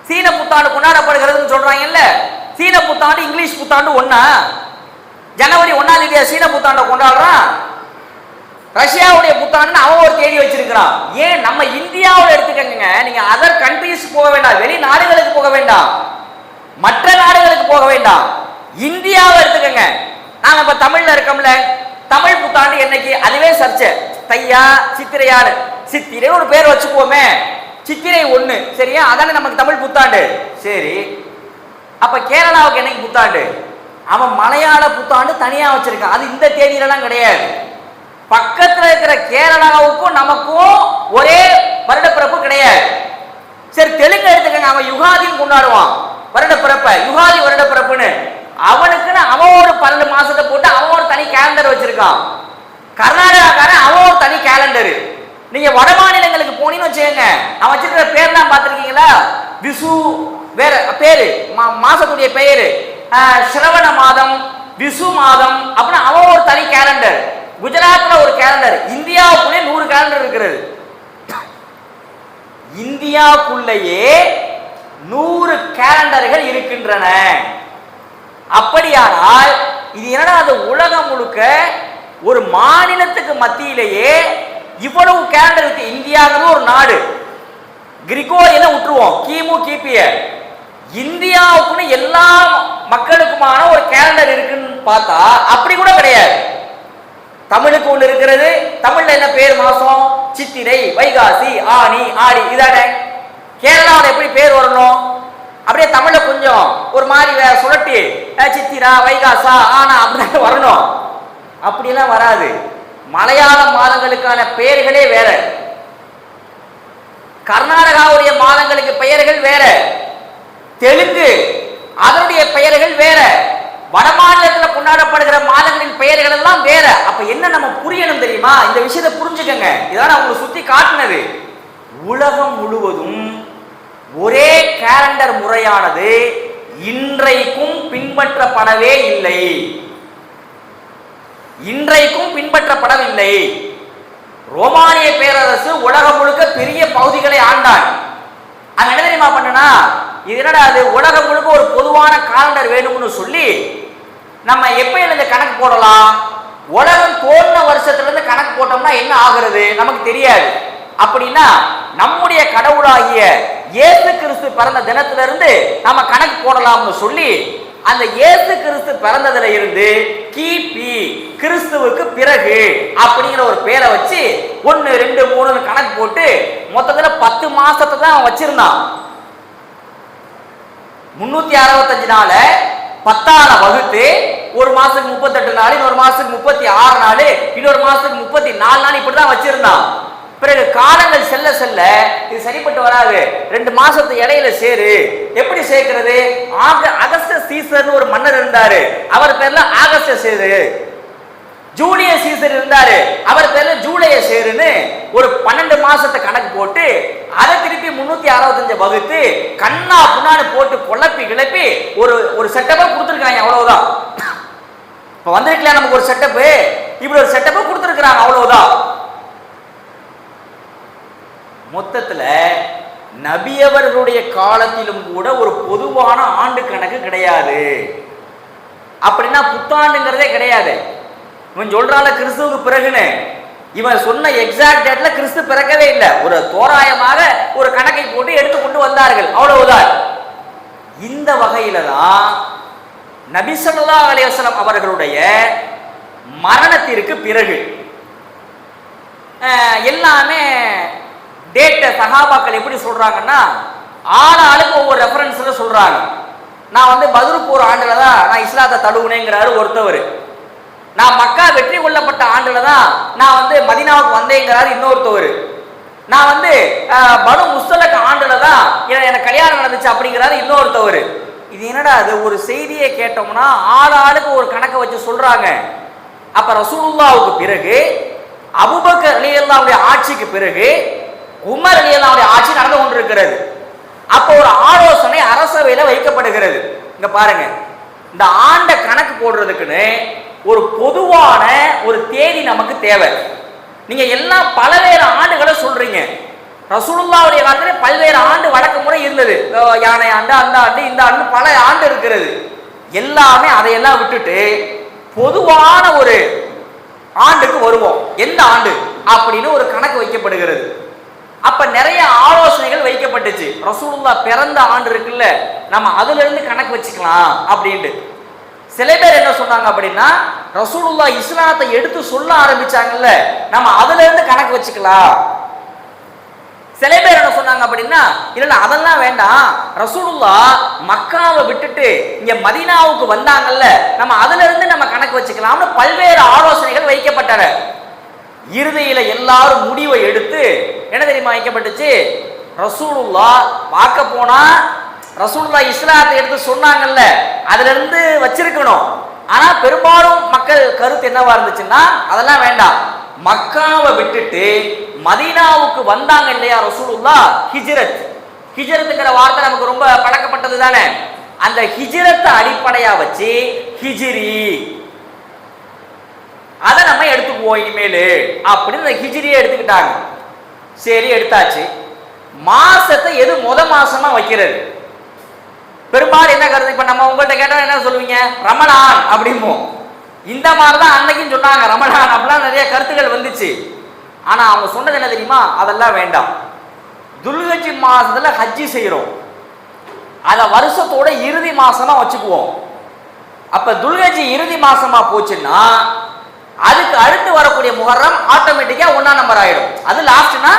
சீன புத்தாண்டு கொண்டாடப்படுகிறதுன்னு சொல்றாங்கல்ல, சீன புத்தாண்டு இங்கிலீஷ் புத்தாண்டு ஒண்ணா? ஜனவரி 1ஆம் தேதியா சீன புத்தாண்டை கொண்டாடுறான்? ரஷ்யாவுடைய புத்தாண்டு அவன் ஒரு தேதி வச்சிருக்கிறான். ஏன் நம்ம இந்தியாவோட எடுத்துக்கங்க, நீங்க அதர் கண்ட்ரீஸ் போக வேண்டாம், வெளிநாடுகளுக்கு போக வேண்டாம், மற்ற நாடுகளுக்கு போக வேண்டாம், இந்தியாவை எடுத்துக்கங்க. நாங்க இப்ப தமிழ்ல இருக்கோம்ல, தமிழ் புத்தாண்டு என்னைக்கு? அதுவே சர்ச்ச. தையா சித்திரையான்னு, சித்திரை ஒரு பேர் வச்சுக்குவோமே, சித்திரை 1, சரியா? அதானே நமக்கு தமிழ் புத்தாண்டு. சரி, அப்ப கேரளாவுக்கு என்னைக்கு புத்தாண்டு? அவன் மலையாள புத்தாண்டு தனியா வச்சிருக்கான், அது இந்த தேதியிலலாம் கிடையாது. பக்கத்தில் இருக்கிற கேரளாவுக்கும் நமக்கும் ஒரே வருடப்பிறப்பு கிடையாது. சரி, தெலுங்கு எடுத்துக்கங்க, அவன் யுகாதின்னு கொண்டாடுவான் வருடப்பிறப்ப, யுகாதி வருடப்பிறப்புன்னு. அவனுக்குன்னு அவன் ஒரு 12 மாசத்தை போட்டு அவன் ஒரு தனி கேலண்டர் வச்சிருக்கான். கர்நாடகாக்காரன் அவன் ஒரு தனி கேலண்டரு. நீங்க வட மாநிலங்களுக்கு போனீங்கன்னு வச்சுக்கோங்க, அவன் வச்சிருக்கிற பேர்லாம் பார்த்துருக்கீங்களா? விசு வேற பேரு, மாசத்துடைய பெயரு ஸ்ரவண மாதம், விசு மாதம் அப்படின்னு அவன் ஒரு தனி கேலண்டர். குஜராத்ல ஒரு கேலண்டர். இந்தியாவுக்குள்ளே 100 கேலண்டர் இருக்கிறது. இந்தியாவுக்குள்ளேயே 100 கேலண்டர்கள் இருக்கின்றன. அப்படியானால் இது என்னடா, அது உலகம் முழுக்க ஒரு மாநிலத்துக்கு மத்தியிலேயே இவ்வளவு கேலண்டர் இருக்கு. இந்தியாங்கிறது ஒரு நாடு, கிரிகோரியனை விட்டுருவோம், கிமு கிபிய. இந்தியாவுக்குன்னு எல்லா மக்களுக்குமான ஒரு கேலண்டர் இருக்குன்னு பார்த்தா அப்படி கூட கிடையாது. தமிழுக்கு ஒன்று இருக்கிறது. தமிழ்ல என்ன பேர் மாசம்? சித்திரை, வைகாசி, ஆனி, ஆடி, இதான. கேரளாவில் எப்படி பேர் வரணும்? அப்படியே தமிழ்ல கொஞ்சம் ஒரு மாதிரி சுழட்டி சித்திரா, வைகாசா, ஆனா அப்படின்னு வரணும். அப்படியெல்லாம் வராது. மலையாள மாதங்களுக்கான பெயர்களே வேற, கர்நாடகாவுடைய மாதங்களுக்கு பெயர்கள் வேற, தெலுங்கு அதனுடைய பெயர்கள் வேற, வட மாநிலத்தில் கொண்டாடப்படுகிற மாதங்களின் பெயர்கள் எல்லாம் வேற. அப்ப என்ன நம்ம புரியணும் தெரியுமா? இந்த விஷயத்தை புரிஞ்சுக்கங்க. இதான் அவங்களை சுத்தி காட்டினது. உலகம் முழுவதும் ஒரே கேலண்டர் முறையானது இன்றைக்கும் பின்பற்றப்படவே இல்லை. இன்றைக்கும் பின்பற்றப்படவில்லை. ரோமானிய பேரரசு உலகம் முழுக்க பெரிய பகுதிகளை ஆண்டான். அங்க என்ன தெரியுமா பண்ணனா, இது என்னடா, அது உலகம் முழுக்க ஒரு பொதுவான காலண்டர் வேணும்னு சொல்லி நம்ம எப்ப இருந்து கணக்கு போடலாம்? உலகம் தோன்ற வருஷத்துல இருந்து கணக்கு போட்டோம்னா என்ன ஆகுறது நமக்கு தெரியாது. அப்படின்னா நம்முடைய கடவுளாகிய இயேசு கிறிஸ்து பிறந்த தினத்திலிருந்து நம்ம கணக்கு போடலாம்னு சொல்லி அந்த இயேசு கிறிஸ்து பிறந்ததுல இருந்து கிபி கிறிஸ்துவுக்கு பிறகு அப்படிங்கிற ஒரு பேரை வச்சு 1 2 3 கணக்கு போட்டு மொத்தத்துல 10 மாசத்தை தான் அவன் வச்சிருந்தான். 365 நாள 10ஆல வகுத்து ஒரு மாசத்துக்கு 38 நாள், இன்னொரு மாசத்துக்கு 36 நாள், இன்னொரு மாசத்துக்கு 34 நாள், இப்படிதான் வச்சிருந்தான். பிறகு காலங்கள் செல்ல செல்ல இது சரிப்பட்டு வராது, 2 மாசத்து இடையில சேரு. எப்படி சேர்க்கிறது? அகஸ்டஸ் சீசர்னு ஒரு மன்னர் இருந்தாரு, அவர் பேர்ல ஆகஸ்ட சேரு. ஜூலியஸ் சீசர் இருந்தாரு, அவர் பேர்ல ஜூலைய சேருன்னு ஒரு 12 மாசத்தை கணக்கு போட்டு அதை திருப்பி 365 வகுத்து கண்ணா புண்ணான்னு போட்டு குழப்பி கிளப்பி ஒரு செட்டப்பை கொடுத்துருக்காங்க. அவ்வளவுதான். இப்ப வந்திருக்கலாம் நமக்கு ஒரு செட்டப்பு, இப்படி ஒரு செட்டப்பை கொடுத்துருக்காங்க. அவ்வளவுதான். மொத்தத்துல நபியவர்களுடைய காலத்திலும் கூட ஒரு பொதுவான ஆண்டு கணக்கு கிடையாது. அப்படின்னா புத்தாண்டுங்கிறதே கிடையாது. இவன் சொல்றால கிறிஸ்துவுக்கு பிறகுன்னு, இவன் சொன்ன எக்ஸாக்ட் டேட்ல கிறிஸ்து பிறக்கவே இல்லை. ஒரு தோராயமாக ஒரு கணக்கை போட்டு எடுத்து கொண்டு வந்தார்கள். அவ்வளவுதான். இந்த வகையில தான் நபி ஸல்லல்லாஹு அலைஹி வஸல்லம் அவர்களுடைய மரணத்திற்கு பிறகு எல்லாமே டேட்டை சஹாபாக்கள் எப்படி சொல்றாங்கன்னா, ஆளுக்கு ஒவ்வொரு ரெஃபரன்ஸ்ல சொல்றாங்க. நான் பத்ர் போர் ஆண்டுல தான் நான் இஸ்லாத்தை தழுவுனேங்கிறாரு ஒருத்தவர். நான் மக்கா வெற்றி கொள்ளப்பட்ட ஆண்டுல தான் நான் மதீனாவுக்கு வந்தேங்கிறாரு இன்னொருத்தவர். நான் பனு முஸ்தலக் ஆண்டுல தான் எனக்கு கல்யாணம் நடந்துச்சு அப்படிங்கிறாரு இன்னொருத்தவர். இது என்னடா, அது ஒரு செய்தியை கேட்டோம்னா ஆளுக்கு ஒரு கணக்கை வச்சு சொல்றாங்க. அப்ப ரசூலுல்லாஹ்வுக்கு பிறகு அபூபக்கர் ரலியல்லாஹுடைய ஆட்சிக்கு பிறகு உமர் ரலியல்லாஹுடைய ஆட்சி நடந்து கொண்டிருக்கிறது. அப்போ ஒரு ஆலோசனை அரசவையில வைக்கப்படுகிறது. இங்க பாருங்க, இந்த ஆண்ட கணக்கு போடுறதுக்குன்னு ஒரு பொதுவான ஒரு தேதி நமக்கு தேவை. நீங்க எல்லாம் பல்வேறு ஆண்டுகளை சொல்றீங்க. ரசூலுல்லாஹ்வுடைய காலத்துல பல்வேறு ஆண்டு வழக்கு முறை இருந்தது. யானை ஆண்டு, அந்த ஆண்டு, இந்த ஆண்டு, பல ஆண்டு இருக்கிறது. எல்லாமே அதையெல்லாம் விட்டுட்டு பொதுவான ஒரு ஆண்டுக்கு வருவோம். எந்த ஆண்டு அப்படின்னு ஒரு கணக்கு வைக்கப்படுகிறது. அப்ப நிறைய ஆலோசனைகள் வைக்கப்பட்டுச்சு. ரசூலுல்லாஹ் பிறந்த ஆண்டு இருக்குல்ல, நம்ம அதுல இருந்து கணக்கு வச்சுக்கலாம் அப்படின்ட்டு. சில பேர் என்ன சொன்னாங்க அப்படின்னா, ரசூலுல்லாஹ் இஸ்லாத்தை எடுத்து சொல்ல ஆரம்பிச்சாங்கல்ல, நம்ம அதுல இருந்து கணக்கு வச்சுக்கலாம். சில பேர் என்ன சொன்னாங்க அப்படின்னா, இல்ல அதெல்லாம் வேண்டாம், ரசூலுல்லாஹ் மக்காவை விட்டுட்டு இங்க மதீனாவுக்கு வந்தாங்கல்ல, நம்ம அதுல இருந்து நம்ம கணக்கு வச்சுக்கலாம்னு பல்வேறு ஆலோசனைகள் வைக்கப்பட்டன. இறுதியில எல்லாரும் முடிவை எடுத்து என்ன தெரியுமா வைக்கப்பட்டுச்சு, ரசூலுல்லாஹ் பார்க்க போனா ரசூலுல்லாஹ் இஸ்லாத்தை எடுத்து சொன்னாங்கல்ல, அதுல இருந்து வச்சிருக்கணும். ஆனா பெரும்பாலும் மக்கள் கருத்து என்னவா இருந்துச்சுன்னா, அதெல்லாம் வேண்டாம், மக்காவை விட்டுட்டு மதீனாவுக்கு வந்தாங்க இல்லையா ரசூலுல்லாஹ், ஹிஜ்ரத். ஹிஜ்ரத்துங்கிற வார்த்தை நமக்கு ரொம்ப பழக்கப்பட்டது தானே. அந்த ஹிஜ்ரத்தை அடிப்படையா வச்சு ஹிஜ்ரி, அதை நம்ம எடுத்துக்குவோம் இனிமேல் அப்படின்னு இந்த ஹிஜ்ரியை எடுத்துக்கிட்டாங்க. சரி, எடுத்தாச்சு. மாசத்தை எது மாசமா வைக்கிறது? பெரும்பாலும் என்ன கருத்து, இப்ப நம்ம உங்கள்கிட்ட கேட்டா என்ன சொல்லுவீங்க, ரமலான் அப்படிம்போம். இந்த மாதிரி தான் அன்னைக்கும் சொன்னாங்க ரமலான், அப்படிலாம் நிறைய கருத்துக்கள் வந்துச்சு. ஆனா அவங்க சொன்னது என்ன தெரியுமா, அதெல்லாம் வேண்டாம், துல்ஹஜ் மாசத்துல ஹஜ்ஜி செய்யறோம், அத வருஷத்தோட இறுதி மாசமா வச்சுக்குவோம். அப்ப துல்ஹஜ் இறுதி மாசமா போச்சுன்னா அதுக்கு அடுத்து வரக்கூடிய முஹர்ரம் ஆட்டோமேட்டிக்கா 1ஆம் நம்பர் ஆயிடும். அது லாஸ்ட்னா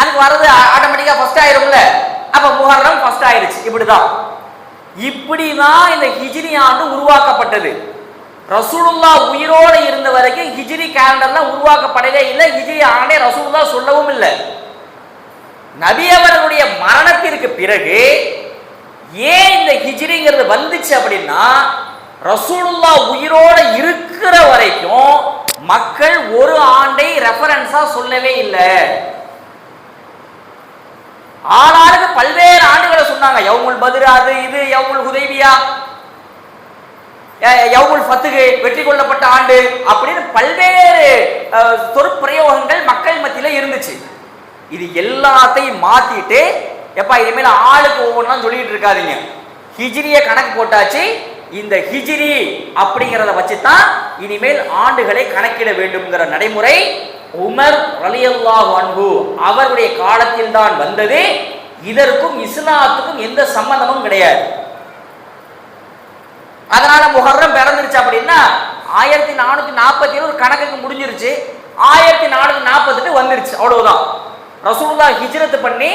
அதுக்கு வர்றது ஆட்டோமேட்டிக்கா ஃபர்ஸ்ட் ஆயிரும்ல. அப்ப முஹர்ரம் ஃபர்ஸ்ட் ஆயிருச்சு. இப்படிதான் இந்த ஹிஜ்ரி ஆண்டு உருவாக்கப்பட்டது. ரசூலுல்லாஹ் உயிரோடு இருந்த வரைக்கும் ஹிஜ்ரி கேலண்டர்லாம் உருவாக்கப்படவே இல்லை. ஹிஜ்ரி ஆண்டே ரசூலுல்லாஹ் சொல்லவும் இல்லை. நபி அவர்களுடைய மரணத்திற்கு பிறகு ஏன் இந்த ஹிஜ்ரிங்கிறது வந்துச்சு அப்படின்னா, ரசூலுல்லாஹ் உயிரோட இருக்கிற வரைக்கும் மக்கள் ஒரு ஆண்டை ரெஃபரன்ஸா சொல்லவே இல்லை. ஆளாளுக்கு பல்வேறு ஆண்டுகளை சொன்னாங்க. யௌமுல் பத்ர், அது இது, யௌமுல் ஹுதைபியா, யௌமுல் ஃபத்ஹ், வெற்றி கொள்ளப்பட்ட ஆண்டு அப்படின்னு பல்வேறு சொற்பிரயோகங்கள் மக்கள் மத்தியில இருந்துச்சு. இது எல்லாத்தையும் மாத்திட்டு, எப்பா இனிமேல் ஆளுக்கு ஒவ்வொன்றா சொல்லிட்டு இருக்காதீங்க, ஹிஜ்ரிய கணக்கு போட்டாச்சு, இந்த ஹிஜ்ரி அப்படிங்கிறத வச்சுதான் இனிமேல் ஆண்டுகளை கணக்கிட வேண்டும்ங்கிற நடைமுறை உமர் ரலியல்லாஹு அன்ஹு அவருடைய காலத்தில் தான் வந்தது. இதற்கும் இஸ்லாத்துக்கும் எந்த சம்பந்தமும் கிடையாது. அதனால முஹர்ரம் பிறந்துருச்சு அப்படின்னா 1447 கணக்குக்கு முடிஞ்சிருச்சு, 1448 வந்துருச்சு, அவ்வளவுதான். ரசூலுல்லாஹ் ஹிஜ்ரத் பண்ணி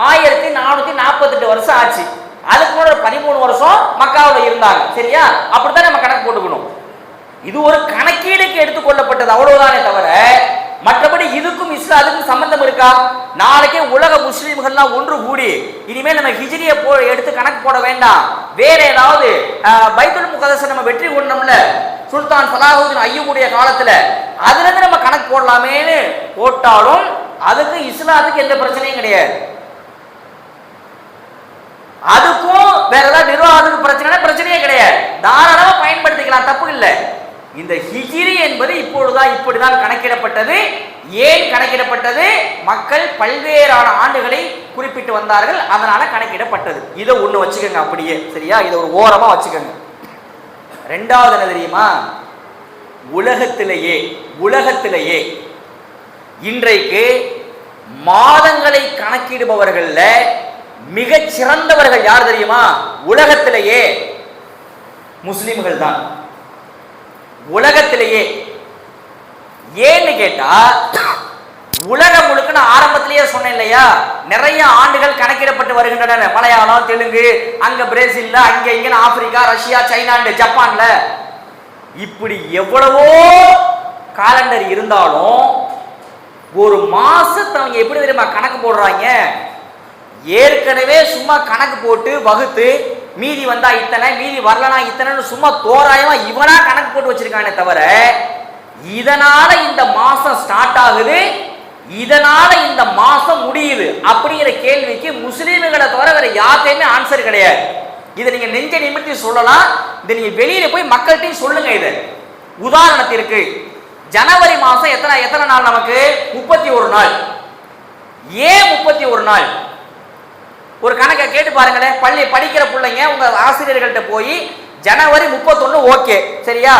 1448 வருஷம் ஆச்சு. அதுக்கு முன்னாடி 13 வருஷம் மக்காவில் இருந்தாங்க. சரியா? அப்படித்தான் நம்ம கணக்கு போட்டுக்கணும். இது ஒரு கணக்கீடுக்கு எடுத்துக்கொள்ளப்பட்டது, அவ்வளவுதானே தவிர மற்றபடி இதுக்கும் இஸ்லாத்துக்கும் சம்பந்தம் இருக்கா? நாளைக்கே உலக முஸ்லீம்கள்லாம் ஒன்று கூடி இனிமேல் நம்ம ஹிஜ்ரியை எடுத்து கணக்கு போட வேண்டாம், வேற ஏதாவது பைத்துல் முகதஸை நம்ம வெற்றி கொண்டோம்ல சுல்தான் சலாஹுதீன் அய்யூபுடைய காலத்துல, அதுல இருந்து நம்ம கணக்கு போடலாமேன்னு போட்டாலும் அதுக்கு இஸ்லாத்துக்கு எந்த பிரச்சனையும் கிடையாது. அதுக்கும் வேற ஏதாவது நிர்வாகத்துக்கு பிரச்சனையே கிடையாது, தாராளமா பயன்படுத்திக்கலாம், தப்பு இல்லை. இந்த ஹிஜ்ரி என்பது இப்பொழுதுதான் இப்படிதான் கணக்கிடப்பட்டது. ஏன் கணக்கிடப்பட்டது? மக்கள் பல்வேறான ஆண்டுகளை குறிப்பிட்டு வந்தார்கள், அதனால கணக்கிடப்பட்டது. இதை ஒண்ணு வச்சுக்கோங்க அப்படியே, சரியா? இதை ஒரு ஓரமா வச்சுக்கோங்க. ரெண்டாவது என்ன தெரியுமா, உலகத்திலேயே இன்றைக்கு மாதங்களை கணக்கிடுபவர்கள்ல மிகச் சிறந்தவர்கள் யார் தெரியுமா? உலகத்திலேயே முஸ்லிம்கள் தான். உலகத்திலேயே. ஏன்னு கேட்டா, உலகம் முழுக்க நான் ஆரம்பத்திலேயே சொன்னேன் இல்லையா, நிறைய ஆண்டுகள் கணக்கிடப்பட்டு வருகின்றன. மலையாளம், தெலுங்கு, அங்க பிரேசில்ல, அங்க இங்க ஆப்பிரிக்கா, ரஷ்யா, சைனா, ஜப்பான்ல, இப்படி எவ்வளவோ காலண்டர் இருந்தாலும் ஒரு மாசத்தை அவங்க எப்படி தெரியுமா கணக்கு போடுறாங்க? ஏற்கனவே சும்மா கணக்கு போட்டு வகுத்து மீதி வந்தா இத்தனை, மீதி வரலனா இத்தனைன்னு சும்மா தோராயமா இவனா கணக்கு போட்டு வச்சிருக்கானே தவிர, இதனால இந்த மாசம் ஸ்டார்ட் ஆகுது, இதனால இந்த மாசம் முடியுது அப்படிங்கிற கேள்விக்கு முஸ்லீம்களை தவிர வேற யார்த்தையுமே ஆன்சர் கிடையாது. இதை நீங்க நெஞ்ச நிமித்தி சொல்லலாம், இதை நீங்க வெளியில போய் மக்கள்கிட்டையும் சொல்லுங்க. இது உதாரணத்திற்கு ஜனவரி மாசம் எத்தனை நாள் நமக்கு? 31 நாள். ஏன் 31 நாள்? ஒரு கணக்கை கேட்டு பாருங்களேன். பள்ளி படிக்கிற பிள்ளைங்க உங்க ஆசிரியர்கள்ட்ட போய் ஜனவரி 31 ஓகே, சரியா?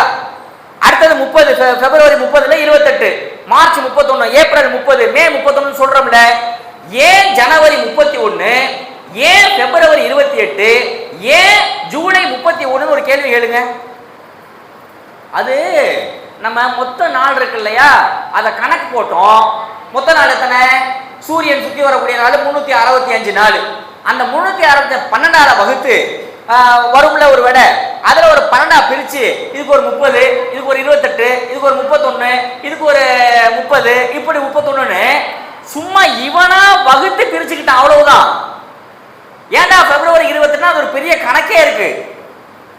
அடுத்தது 30 பிப்ரவரி 30ல 28, மார்ச் 31, ஏப்ரல் 30, மே 31 சொல்றோம்ல. ஏன் ஜனவரி 31, ஏன் பிப்ரவரி 28, ஏன் ஜூலை 31 ஒரு கேள்வி கேளுங்க. அது நம்ம மொத்த நாள் இருக்கு இல்லையா, அதை கணக்கு போட்டோம். மொத்த நாள் எத்தனை? சூரியன் சுற்றி வரக்கூடிய நாள் 365 நாள். அந்த 365 12ஆல வகுத்து வரும்ல ஒரு விட அதுல ஒரு 12 பிரிச்சு இதுக்கு ஒரு 30, இதுக்கு ஒரு 28, இதுக்கு ஒரு 31, இதுக்கு ஒரு 30, இப்படி 31ன்னு சும்மா இவனா வகுத்து பிரிச்சுக்கிட்டான். அவ்வளவுதான். ஏன்டா பிப்ரவரி 28 அது ஒரு பெரிய கணக்கே இருக்கு.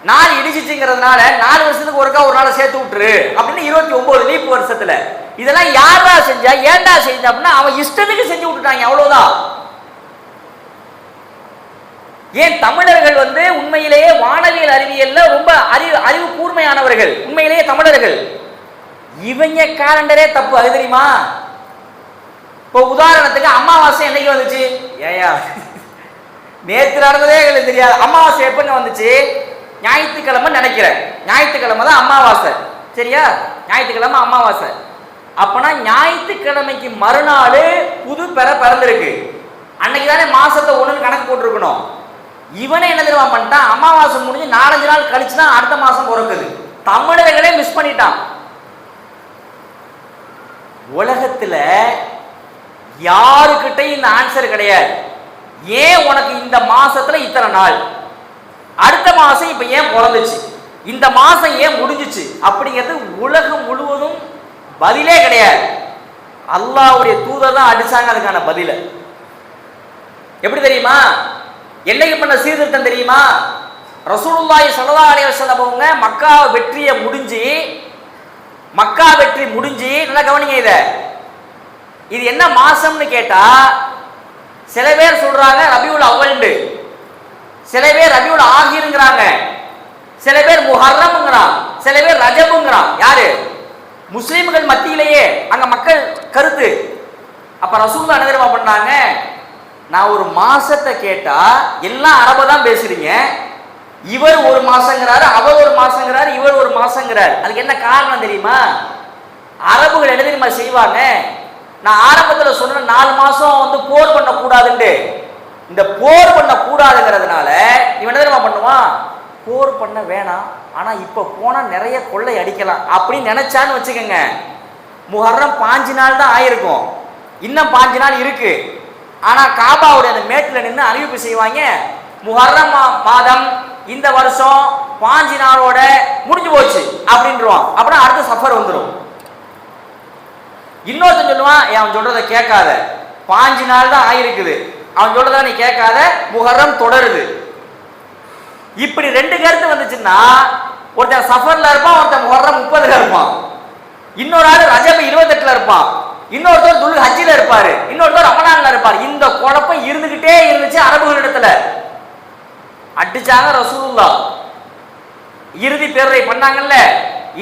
நாள் இடிச்சிச்சுங்கிறதுனால 4 வருஷத்துக்கு ஒருக்கா ஒரு நாளை சேர்த்து விட்டுரு அப்படின்னு 29 லீப் வருஷத்துல. இதெல்லாம் யாரா செஞ்சா, ஏன்டா செஞ்சா அப்படின்னா அவன் இஷ்டத்துக்கு செஞ்சு விட்டுட்டாங்க. அவ்வளவுதான். ஏன் தமிழர்கள் உண்மையிலேயே வானவியல் அறிவியல்ல ரொம்ப அறிவு கூர்மையானவர்கள். உண்மையிலேயே தமிழர்கள். இவங்க காலண்டரே தப்பு. அது தெரியுமா? இப்போ உதாரணத்துக்கு அமாவாசை என்னைக்கு வந்துச்சு? ஏயா நேற்று நடந்ததே எங்களுக்கு தெரியாது. அமாவாசை எப்பங்க வந்துச்சு? ஞாயிற்றுக்கிழமை நினைக்கிறேன். ஞாயிற்றுக்கிழமை தான் அமாவாசை. சரியா? ஞாயிற்றுக்கிழமை அமாவாசை. அப்பனா ஞாயிற்றுக்கிழமைக்கு மறுநாள் புது பிறந்திருக்கு. அன்னைக்கு தானே மாசத்தை 1 கணக்கு போட்டிருக்கணும். இவனே என்ன தெரியுமா பண்ணிட்டான்? அமாவாசை முடிஞ்சு 4-5 நாள் கழிச்சு தான் அடுத்த மாசம் பிறக்குது. தமிழர்களே மிஸ் பண்ணிட்டான். உலகத்துல யாருக்கிட்டையும் இந்த ஆன்சர் கிடையாது. ஏன் உனக்கு இந்த மாசத்துல இத்தனை நாள், அடுத்த மாசம் இப்ப ஏன் பிறந்துச்சு, இந்த மாசம் ஏன் முடிஞ்சிச்சு அப்படிங்கிறது உலகம் முழுவதும் பதிலே கிடையாது. அல்லாஹ்வுடைய தூதர் தான் அடிச்சாங்க அதுக்கான பதில. எப்படி தெரியுமா? என்னைக்கு பண்ண சீர்திருத்தம் தெரியுமா? ரசூலுல்லாஹி ஸல்லல்லாஹு அலைஹி வஸல்லம் அவங்க மக்கா வெற்றி முடிஞ்சு நல்லா கவனிங்க. இது என்ன மாசம்னு கேட்டா சில பேர் சொல்றாங்க ரபியுல் அவ்வல்னு, சில பேர் ரபியுல் ஆகிருங்கிறாங்க, சில பேர் முஹர்ரம்ங்கிறான், சில பேர் ரஜபுங்கிறான். யாரு? முஸ்லிம்கள் மத்தியிலேயே அங்க மக்கள் கருத்து. அப்ப ரசூலுல்லாஹ் என்ன தெரியுமா பண்ணாங்க? நான் ஒரு மாசத்தை கேட்டா எல்லாம் அரபு தான் பேசுறீங்க. இவர் ஒரு மாசங்கிறாரு, அவர் ஒரு மாசங்கிறாரு, இவர் ஒரு மாசங்கிறாரு. அதுக்கு என்ன காரணம் தெரியுமா? அரபுகள் என்ன தெரியுமா செய்வாங்க? நான் ஆரம்பத்தில் சொன்ன 4 மாசம் போர் பண்ண கூடாதுன்னு, இந்த போர் பண்ண கூடாதுங்கிறதுனால இவன் என்ன தெரியுமா பண்ணுவான்? போர் பண்ண வேணாம், ஆனா இப்ப போனா நிறைய கொள்ளை அடிக்கலாம் அப்படின்னு நினைச்சான்னு வச்சுக்கோங்க. முஹர்ரம் 5 நாள் தான் ஆயிருக்கும், இன்னும் 5 நாள் இருக்கு. ஆனா காபாவுடைய அந்த மேட்டில் நின்று அறிவிப்பு செய்வாங்க, முஹர்ரம் மாதம் இந்த வருஷம் 5 நாளோட முடிஞ்சு போச்சு அப்படின்றான். அப்படின்னா அடுத்த சஃபர் வந்துடும். இன்னொருத்தன் சொல்லுவான், அவன் சொல்றதை கேட்காத, 5 நாள் தான் ஆயிருக்குது, அவன் சொல்றத நீ கேட்காத, முஹர்ரம் தொடருது. இப்படி 2 கருத்து வந்துச்சுன்னா ஒருத்தன் சஃபர்ல இருப்பான், ஒருத்தன் முஹர்ரம் 30ல இருப்பான், இன்னொரு ஆள் ரஜப் 28ல இருப்பான், இன்னொருத்தர் துல் ஹஜ்ஜில இருப்பாரு, இன்னொருத்தர் ரமலான்ல இருப்பாரு. இந்த குழப்பம் இருந்துகிட்டே இருந்துச்சு அரபுகளிடத்துல. அடிச்சாங்க ரசூலுல்லாஹ். இறுதி பேரரை பண்ணாங்கல்ல,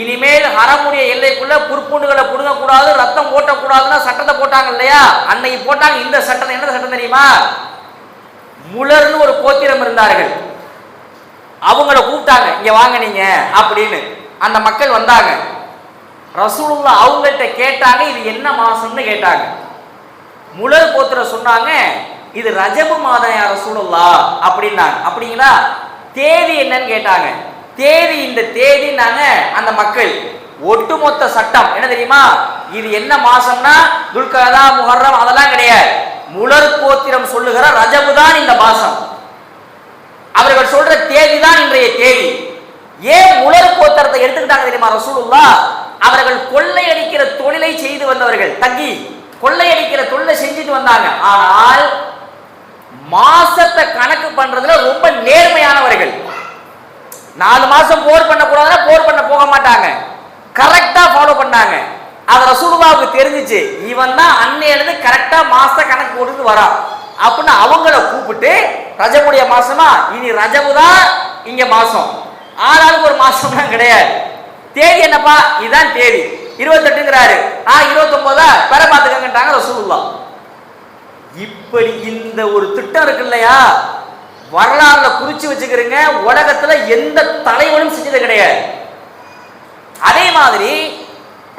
இனிமேல் ஹரமுடைய எல்லைக்குள்ள புற்பூண்டுகளை புடுங்க கூடாது, ரத்தம் ஓட்டக்கூடாதுன்னா சட்டத்தை போட்டாங்க இல்லையா? அன்னைக்கு போட்டாங்க இந்த சட்டம். என்ன சட்டம் தெரியுமா? முலர்னு ஒரு கோத்திரம் இருந்தார்கள், அவங்கள கூப்பிட்டாங்க, இங்க வாங்க நீங்க அப்படின்னு. அந்த மக்கள் வந்தாங்க. ரசூலுல்லாஹ் அவங்கள்ட்ட கேட்டாங்க, இது என்ன மாசம்னு கேட்டாங்க. முலர் கோத்திர சொன்னாங்க, இது ரஜபு மாதம் யா ரசூலுல்லாஹ் அப்படின்னாங்க. அப்படிங்களா? தேதி என்னன்னு கேட்டாங்க. தேதி இந்த தேதினாங்க. அந்த மக்கள் ஒட்டுமொத்த சட்டம் என்ன தெரியுமா? இது என்ன மாசம்னா துல்கதா முஹர்ரம் அதெல்லாம் கிடையாது, முலர் கோத்திரம் சொல்லுகிற ரஜபு தான் இந்த மாசம், அவர்கள் சொல்ற தேதி தான் இன்றைய தேதி. ஏன் முலர் கோத்திரத்தை எடுத்துக்கிட்டாங்க தெரியுமா ரசூலுல்லாஹ்? அவர்கள் கொள்ளையடிக்கிற தொழிலை செய்து வந்தவர்கள், தங்கி கொள்ளையடிக்கிற தொழிலை செஞ்சுட்டு வந்தாங்க. ஆனால் மாசத்தை கணக்கு பண்றதுல ரொம்ப நேர்மையானவர்கள். 4 மாசம் போர் பண்ண கூடாதுன்னா போர் பண்ண போக மாட்டாங்க, கரெக்டா ஃபாலோ பண்ணாங்க. அது ரசூலுல்லாஹ்வுக்கு தெரிஞ்சிச்சு, இவன் தான் அன்னையிலிருந்து கரெக்டா மாச கணக்கு போட்டு வரான் அப்படின்னு அவங்கள கூப்பிட்டு, ரஜபுடைய மாசமா, இனி ரஜபு தான் இங்க மாசம், ஆளாளுக்கு ஒரு மாசம்லாம் கிடையாது. தேதி என்னப்பா? இதுதான் தேதி, 28ங்கிறாரு, 29 பெற பார்த்துக்கங்கட்டாங்க ரசூலுல்லாஹ். இப்படி இந்த ஒரு திட்டம் இருக்கு இல்லையா, வரலாறுல குறிச்சு வச்சுக்கிறீங்க. உலகத்துல எந்த தலைவனும் செஞ்சது கிடையாது. அதே மாதிரி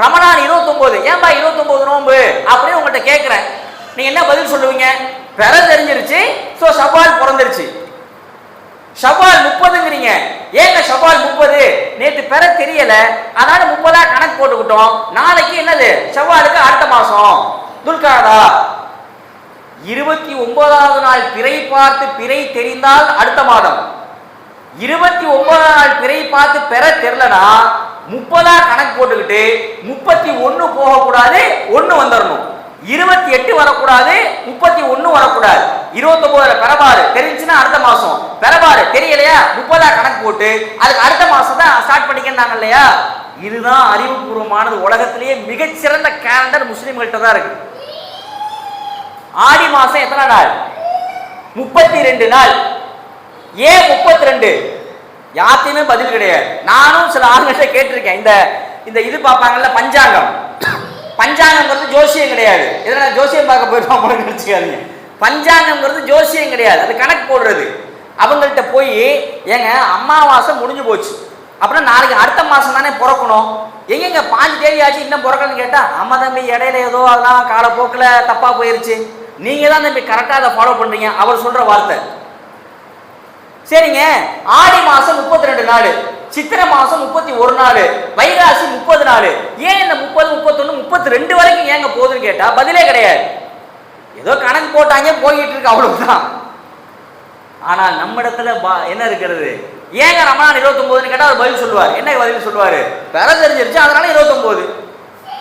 ரமலான் 29, ஏன்பா 29 நோன்பு அப்படின்னு உங்கள்கிட்ட கேட்கிறேன், நீங்க என்ன பதில் சொல்லுவீங்க? பெற தெரிஞ்சிருச்சு, சோ ஷவ்வால் பிறந்துருச்சு. ஷவ்வால் 30ங்கிறீங்க, ஏங்க ஷவ்வால் 30? நேற்று பெற தெரியல, அதனால 30 கணக்கு போட்டுக்கிட்டோம். நாளைக்கு என்னது? ஷவ்வாலுக்கு அடுத்த மாசம் துல்காதா. 29வது நாள் பிறை பார்த்து பிறை தெரிந்தால் அடுத்த மாதம், 29 நாள் பிறை பார்த்து பெற தெரியலனா 30 கணக்கு போட்டுக்கிட்டு 31 போகக்கூடாது, 1 வந்துடணும். 28 வரக்கூடாது, 31 வரக்கூடாது. 29 பெறபாரு தெரிஞ்சுன்னா அடுத்த மாசம், பெறபாரு தெரியலையா 30 கணக்கு போட்டு அதுக்கு அடுத்த மாசம் தான் ஸ்டார்ட் பண்ணிக்கிறாங்க இல்லையா. இதுதான் அறிவுபூர்வமானது. உலகத்திலேயே மிகச்சிறந்த கேலண்டர் முஸ்லிம்கள்ட்ட தான் இருக்கு. ஆடி மாசம் எத்தனை நாள்? 32 நாள். ஏன் 32? யாத்தையுமே பதில் கிடையாது. நானும் சில ஆளுகிட்ட கேட்டிருக்கேன். இந்த இது பார்ப்பாங்கல்ல பஞ்சாங்கம், பஞ்சாங்கம்ங்கிறது ஜோசியம் கிடையாது. இதெல்லாம் ஜோசியம் பார்க்க போயிருவாங்க நினைச்சுக்காதீங்க. பஞ்சாங்கம்ங்கிறது ஜோசியம் கிடையாது, அது கணக்கு போடுறது. அவங்கள்ட்ட போய் ஏங்க அமாவாசை முடிஞ்சு போச்சு அப்படின்னா நாளைக்கு அடுத்த மாசம் தானே பிறக்கணும், எங்கெங்க 5 தேதி ஆச்சு இன்னும் பிறக்கணும்னு கேட்டா, ஆமா தம்பி இடையில ஏதோ அதெல்லாம் காலப்போக்கில் தப்பா போயிருச்சு, நீங்க தான் தம்பி கரெக்டா அதை ஃபாலோ பண்றீங்க அவர் சொல்ற வார்த்தை. சரிங்க, ஆடி மாசம் 32 நாள், சித்திரை மாசம் 31 நாள், வைகாசி 30 நாள். ஏன் இந்த 30, 31, 32 வரைக்கும் ஏங்க போகுதுன்னு கேட்டா பதிலே கிடையாது. ஏதோ கணக்கு போட்டாங்க போயிட்டு இருக்கு, அவ்வளவுதான். ஆனால் நம்ம இடத்துல என்ன இருக்கிறது? ஏங்க ரமணான் 29 கேட்டா அவர் பதில் சொல்லுவார். என்ன பதில் சொல்லுவாரு? பெற தெரிஞ்சிருச்சு அதனால 29.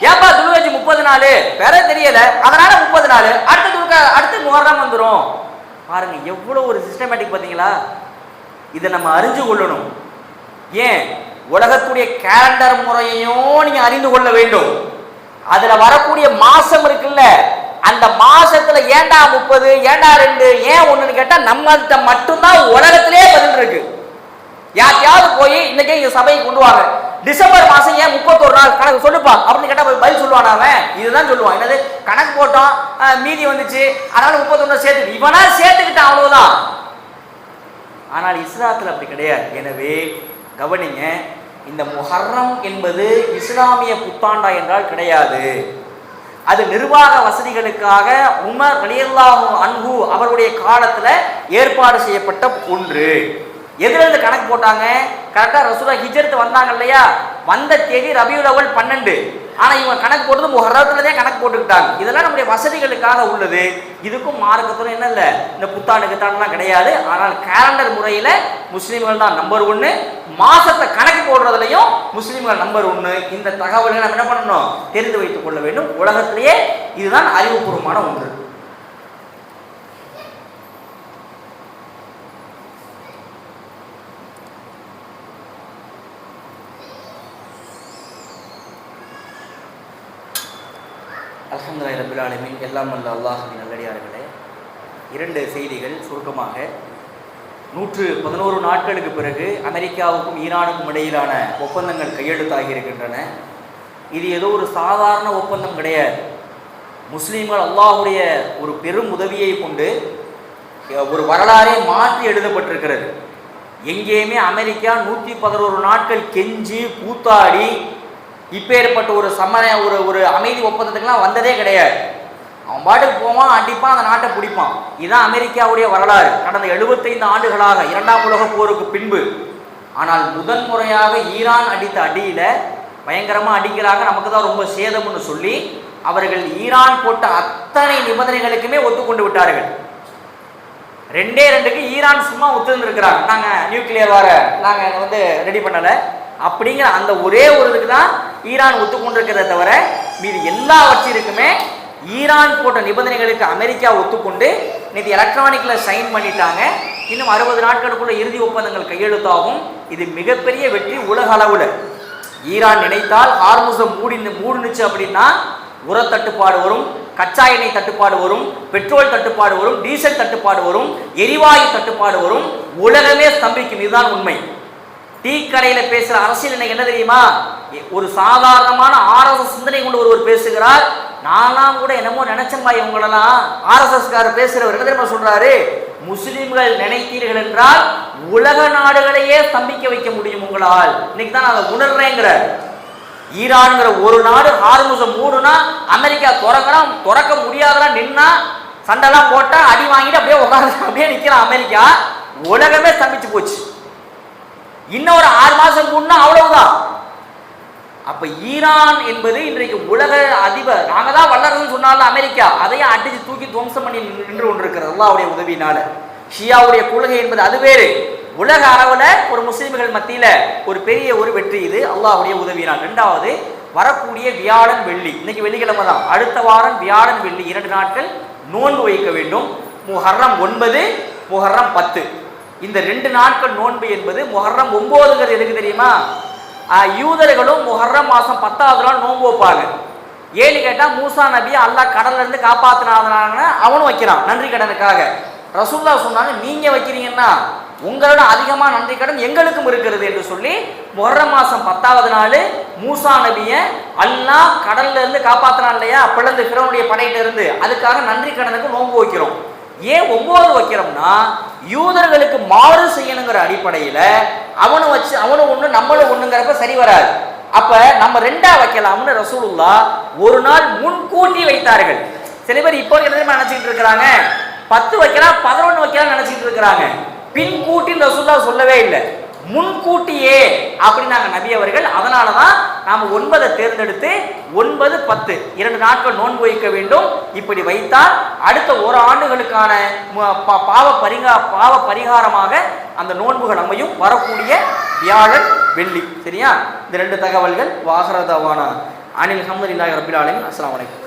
ஏப்பா துளுவச்சி 30 நாள், பெற தெரியல அதனால 30 நாள், அடுத்து முஹர்ரம் வந்துடும். பாருங்க எவ்வளவு ஒரு சிஸ்டமேட்டிக் பார்த்தீங்களா. இதை நம்ம அறிஞ்சு கொள்ளணும். ஏன் உலகத்துடைய கேலண்டர் முறையையும் நீங்க அறிந்து கொள்ள வேண்டும். அதுல வரக்கூடிய மாசம் இருக்குல்ல, அந்த மாசத்துல ஏண்டா 30, ஏண்டா 2, ஏன் 1ன்னு கேட்டா நம்மள்கிட்ட மட்டும்தான் உலகத்திலே பதில் இருக்கு. யாத்தையாவது போய் இன்னைக்கு இங்க சபையை கொண்டு வாங்க, டிசம்பர் மாசம் ஏன் 31 நாள் கணக்கு சொல்லுப்பா அப்படின்னு கேட்டா பதில் சொல்லுவான். அவன் இதுதான் சொல்லுவான். என்னது கணக்கு போட்டோம் மீதி வந்துச்சு அதனால 31 சேர்த்து, இவனா சேர்த்துக்கிட்டான் அவ்வளவுதான். ஆனால் இஸ்லாத்தில் அப்படி கிடையாது. எனவே கவனிங்க, இந்த முஹர்ரம் என்பது இஸ்லாமிய புத்தாண்டா என்றால் கிடையாது. அது நிர்வாக வசதிகளுக்காக உமர் ரலியல்லாஹு அன்ஹு அவருடைய காலத்துல ஏற்பாடு செய்யப்பட்ட ஒன்று. எதுல இருந்து கணக்கு போட்டாங்க? கரெக்டா ரசூலுல்லாஹ் ஹிஜ்ரத் வந்தாங்க இல்லையா, வந்த தேதி ரபியுல் அவ்வல் 12. ஆனா இவங்க கணக்கு போட்டது முஹர்ரத்துலதான் கணக்கு போட்டுக்கிட்டாங்க. இதெல்லாம் நம்முடைய வசதிகளுக்காக உள்ளது. இதுக்கும் மார்க்கத்துல என்ன இல்லை, இந்த புத்தாண்டு கித்தாண்டுலாம் கிடையாது. ஆனால் கேலண்டர் முறையில முஸ்லீம்கள் தான் நம்பர் 1, மாசத்தை கணக்கு போடுறதுலையும் முஸ்லீம்கள் நம்பர் 1. இந்த தகவல்களை நம்ம என்ன பண்ணணும், தெரிந்து வைத்துக் கொள்ள வேண்டும். உலகத்திலேயே இதுதான் அறிவுபூர்வமான ஒன்று. அல்ஹம்துலில்லாஹி ரப்பில் ஆலமீன். எல்லாம் வல்ல அல்லாஹ்வின் நல்லடியார்களே, 2 செய்திகள் சுருக்கமாக. 111 நாட்களுக்கு பிறகு அமெரிக்காவுக்கும் ஈரானுக்கும் இடையிலான ஒப்பந்தங்கள் கையெழுத்தாகி இருக்கின்றன. இது ஏதோ ஒரு சாதாரண ஒப்பந்தம் கிடையாது. முஸ்லீம்கள் அல்லாஹ்வுடைய ஒரு பெரும் உதவியை கொண்டு ஒரு வரலாறே மாற்றி எழுதப்பட்டிருக்கிறது. எங்கேயுமே அமெரிக்கா 111 நாட்கள் கெஞ்சி கூத்தாடி இப்பேற்பட்ட ஒரு ஒரு அமைதி ஒப்பந்தத்துக்கெல்லாம் வந்ததே கிடையாது. அவன் பாட்டுக்கு போவான், அடிப்பான், அந்த நாட்டை பிடிப்பான். இதுதான் அமெரிக்காவுடைய வரலாறு கடந்த 75 ஆண்டுகளாக, 2ஆம் உலகப் போருக்கு பின்பு. ஆனால் முதன்முறையாக ஈரான் அடித்த அடியில பயங்கரமா அடிக்கிறாங்க, நமக்கு தான் ரொம்ப சேதம்னு சொல்லி அவர்கள் ஈரான் போட்ட அத்தனை நிபந்தனைகளுக்குமே ஒத்துக்கொண்டு விட்டார்கள். 2க்கு ஈரான் சும்மா ஒத்துருந்துருக்கிறாங்க, நாங்க நியூக்ளியர் வார நாங்க ரெடி பண்ணல அப்படிங்கிற அந்த ஒரே ஒரு இதுக்கு தான் ஈரான் ஒத்துக்கொண்டிருக்கிறத தவிர மீது எல்லாவற்றிற்குமே ஈரான் போட்ட நிபந்தனைகளுக்கு அமெரிக்கா ஒத்துக்கொண்டு நேற்று எலக்ட்ரானிக்ல சைன் பண்ணிட்டாங்க. இன்னும் 60 நாட்களுக்குள்ள இறுதி ஒப்பந்தங்கள் கையெழுத்தாகும். இது மிகப்பெரிய வெற்றி உலக அளவுல. ஈரான் நினைத்தால் ஹார்முஸை மூடுனுச்சு அப்படின்னா உர தட்டுப்பாடு வரும், கச்சா எண்ணெய் தட்டுப்பாடு வரும், பெட்ரோல் தட்டுப்பாடு வரும், டீசல் தட்டுப்பாடு வரும், எரிவாயு தட்டுப்பாடு வரும், உலகமே ஸ்தம்பிக்கும். இதுதான் உண்மை. டீ கடையில பேசுற அரசியல் இன்னைக்கு என்ன தெரியுமா? ஒரு சாதாரணமான RSS சிந்தனை கொண்டு ஒருவர் பேசுகிறார். நான்லாம் கூட என்னமோ நினைச்சம்பா, இவங்களெல்லாம் RSS காரர் பேசுறவர் என்ன தெரியுமா சொல்றாரு? முஸ்லிம்கள் நினைத்தீர்கள் என்றால் உலக நாடுகளையே ஸ்தம்பிக்க வைக்க முடியும் உங்களால். இன்னைக்கு தான் அதை உணர்றேங்கிற. ஈரான்ங்கிற ஒரு நாடு ஹார்முஸை மூடுனா அமெரிக்கா திறக்க முடியாதா, நின்னா சண்டைலாம் போட்டா அடி வாங்கிட்டு அப்படியே உட்காந்து அப்படியே நிக்கிறான் அமெரிக்கா. உலகமே ஸ்தம்பிச்சு போச்சு. இன்னும் ஒரு 6 மாசம் முன்னா அவ்வளவுதான். அப்ப ஈரான் என்பது இன்றைக்கு உலக அதிபர், நாங்க தான் வல்லரசுன்னு சொன்னாலும் அமெரிக்கா அதையும் அடிச்சு தூக்கி துவம்சம் பண்ணி நின்று கொண்டிருக்கிறது அல்லாஹ்வுடைய உதவியினால. ஷியாவுடைய கொள்கை என்பது அது வேறு, உலக அளவில் ஒரு முஸ்லிம்கள் மத்தியில் ஒரு பெரிய ஒரு வெற்றி இது அல்லாஹ்வுடைய உதவியினால். ரெண்டாவது, வரக்கூடிய வியாழன் வெள்ளி, இன்னைக்கு வெள்ளிக்கிழமை தான், அடுத்த வாரம் வியாழன் வெள்ளி 2 நாட்கள் நோன்பு வைக்க வேண்டும். முஹர்ரம் 9, முஹர்ரம் 10, இந்த 2 நாட்கள் நோன்பு என்பது. முஹர்ரம் 9ங்கிறது எதுக்கு தெரியுமா? யூதர்களும் முஹர்ரம் மாதம் 10வது நாள் நோன்பு வைப்பாங்க. ஏன்னு கேட்டால் மூசா நபியை அல்லாஹ் கடல்ல இருந்து காப்பாற்றினாங்க, அவனும் வைக்கிறான் நன்றி கடனுக்காக. ரசூலுல்லாஹ் சொன்னாங்க, நீங்க வைக்கிறீங்கன்னா உங்களோட அதிகமாக நன்றி கடன் எங்களுக்கும் இருக்கிறது என்று சொல்லி முஹர்ரம் மாதம் 10வது நாள் மூசா நபியை அல்லாஹ் கடல்ல இருந்து காப்பாற்றினான் இல்லையா, பிளந்து ஃபிரௌனுடைய படையில இருந்து, அதுக்காக நன்றி கடனுக்கு நோன்பு வைக்கிறோம். ஏன் 9 வைக்கிறோம்னா யூதர்களுக்கு மாறு செய்யணுங்கிற அடிப்படையில் அவனும் ஒன்று நம்மளும் ஒண்ணுங்கிறப்ப சரி வராது. அப்ப நம்ம 2ஆ வைக்கலாம்னு ரசூலுல்லாஹ் ஒரு நாள் முன்கூட்டி வைத்தார்கள். சில பேர் இப்போ நினைச்சிட்டு இருக்கிறாங்க 10 வைக்கலாம் 11 வைக்கலாம் நினைச்சிட்டு இருக்கிறாங்க. பின்கூட்டின்னு ரசூலுல்லாஹ் சொல்லவே இல்லை, முன்கூட்டியே அப்படின்னாங்க நபி அவர்கள். அதனால தான் நாம் 9 தேர்ந்தெடுத்து 9, 10 2 நாட்கள் நோன்பு வைக்க வேண்டும். இப்படி வைத்தால் அடுத்த 1 ஆண்டுகளுக்கான பாவ பரிகாரமாக அந்த நோன்புகள் அமையும். வரக்கூடிய வியாழன் வெள்ளி. சரியா? இந்த 2 தகவல்கள். வாஹரதவானா அனில் ஹம்துலில்லாஹி ரப்பில் ஆலமீன். அஸ்ஸலாமு அலைக்கும்.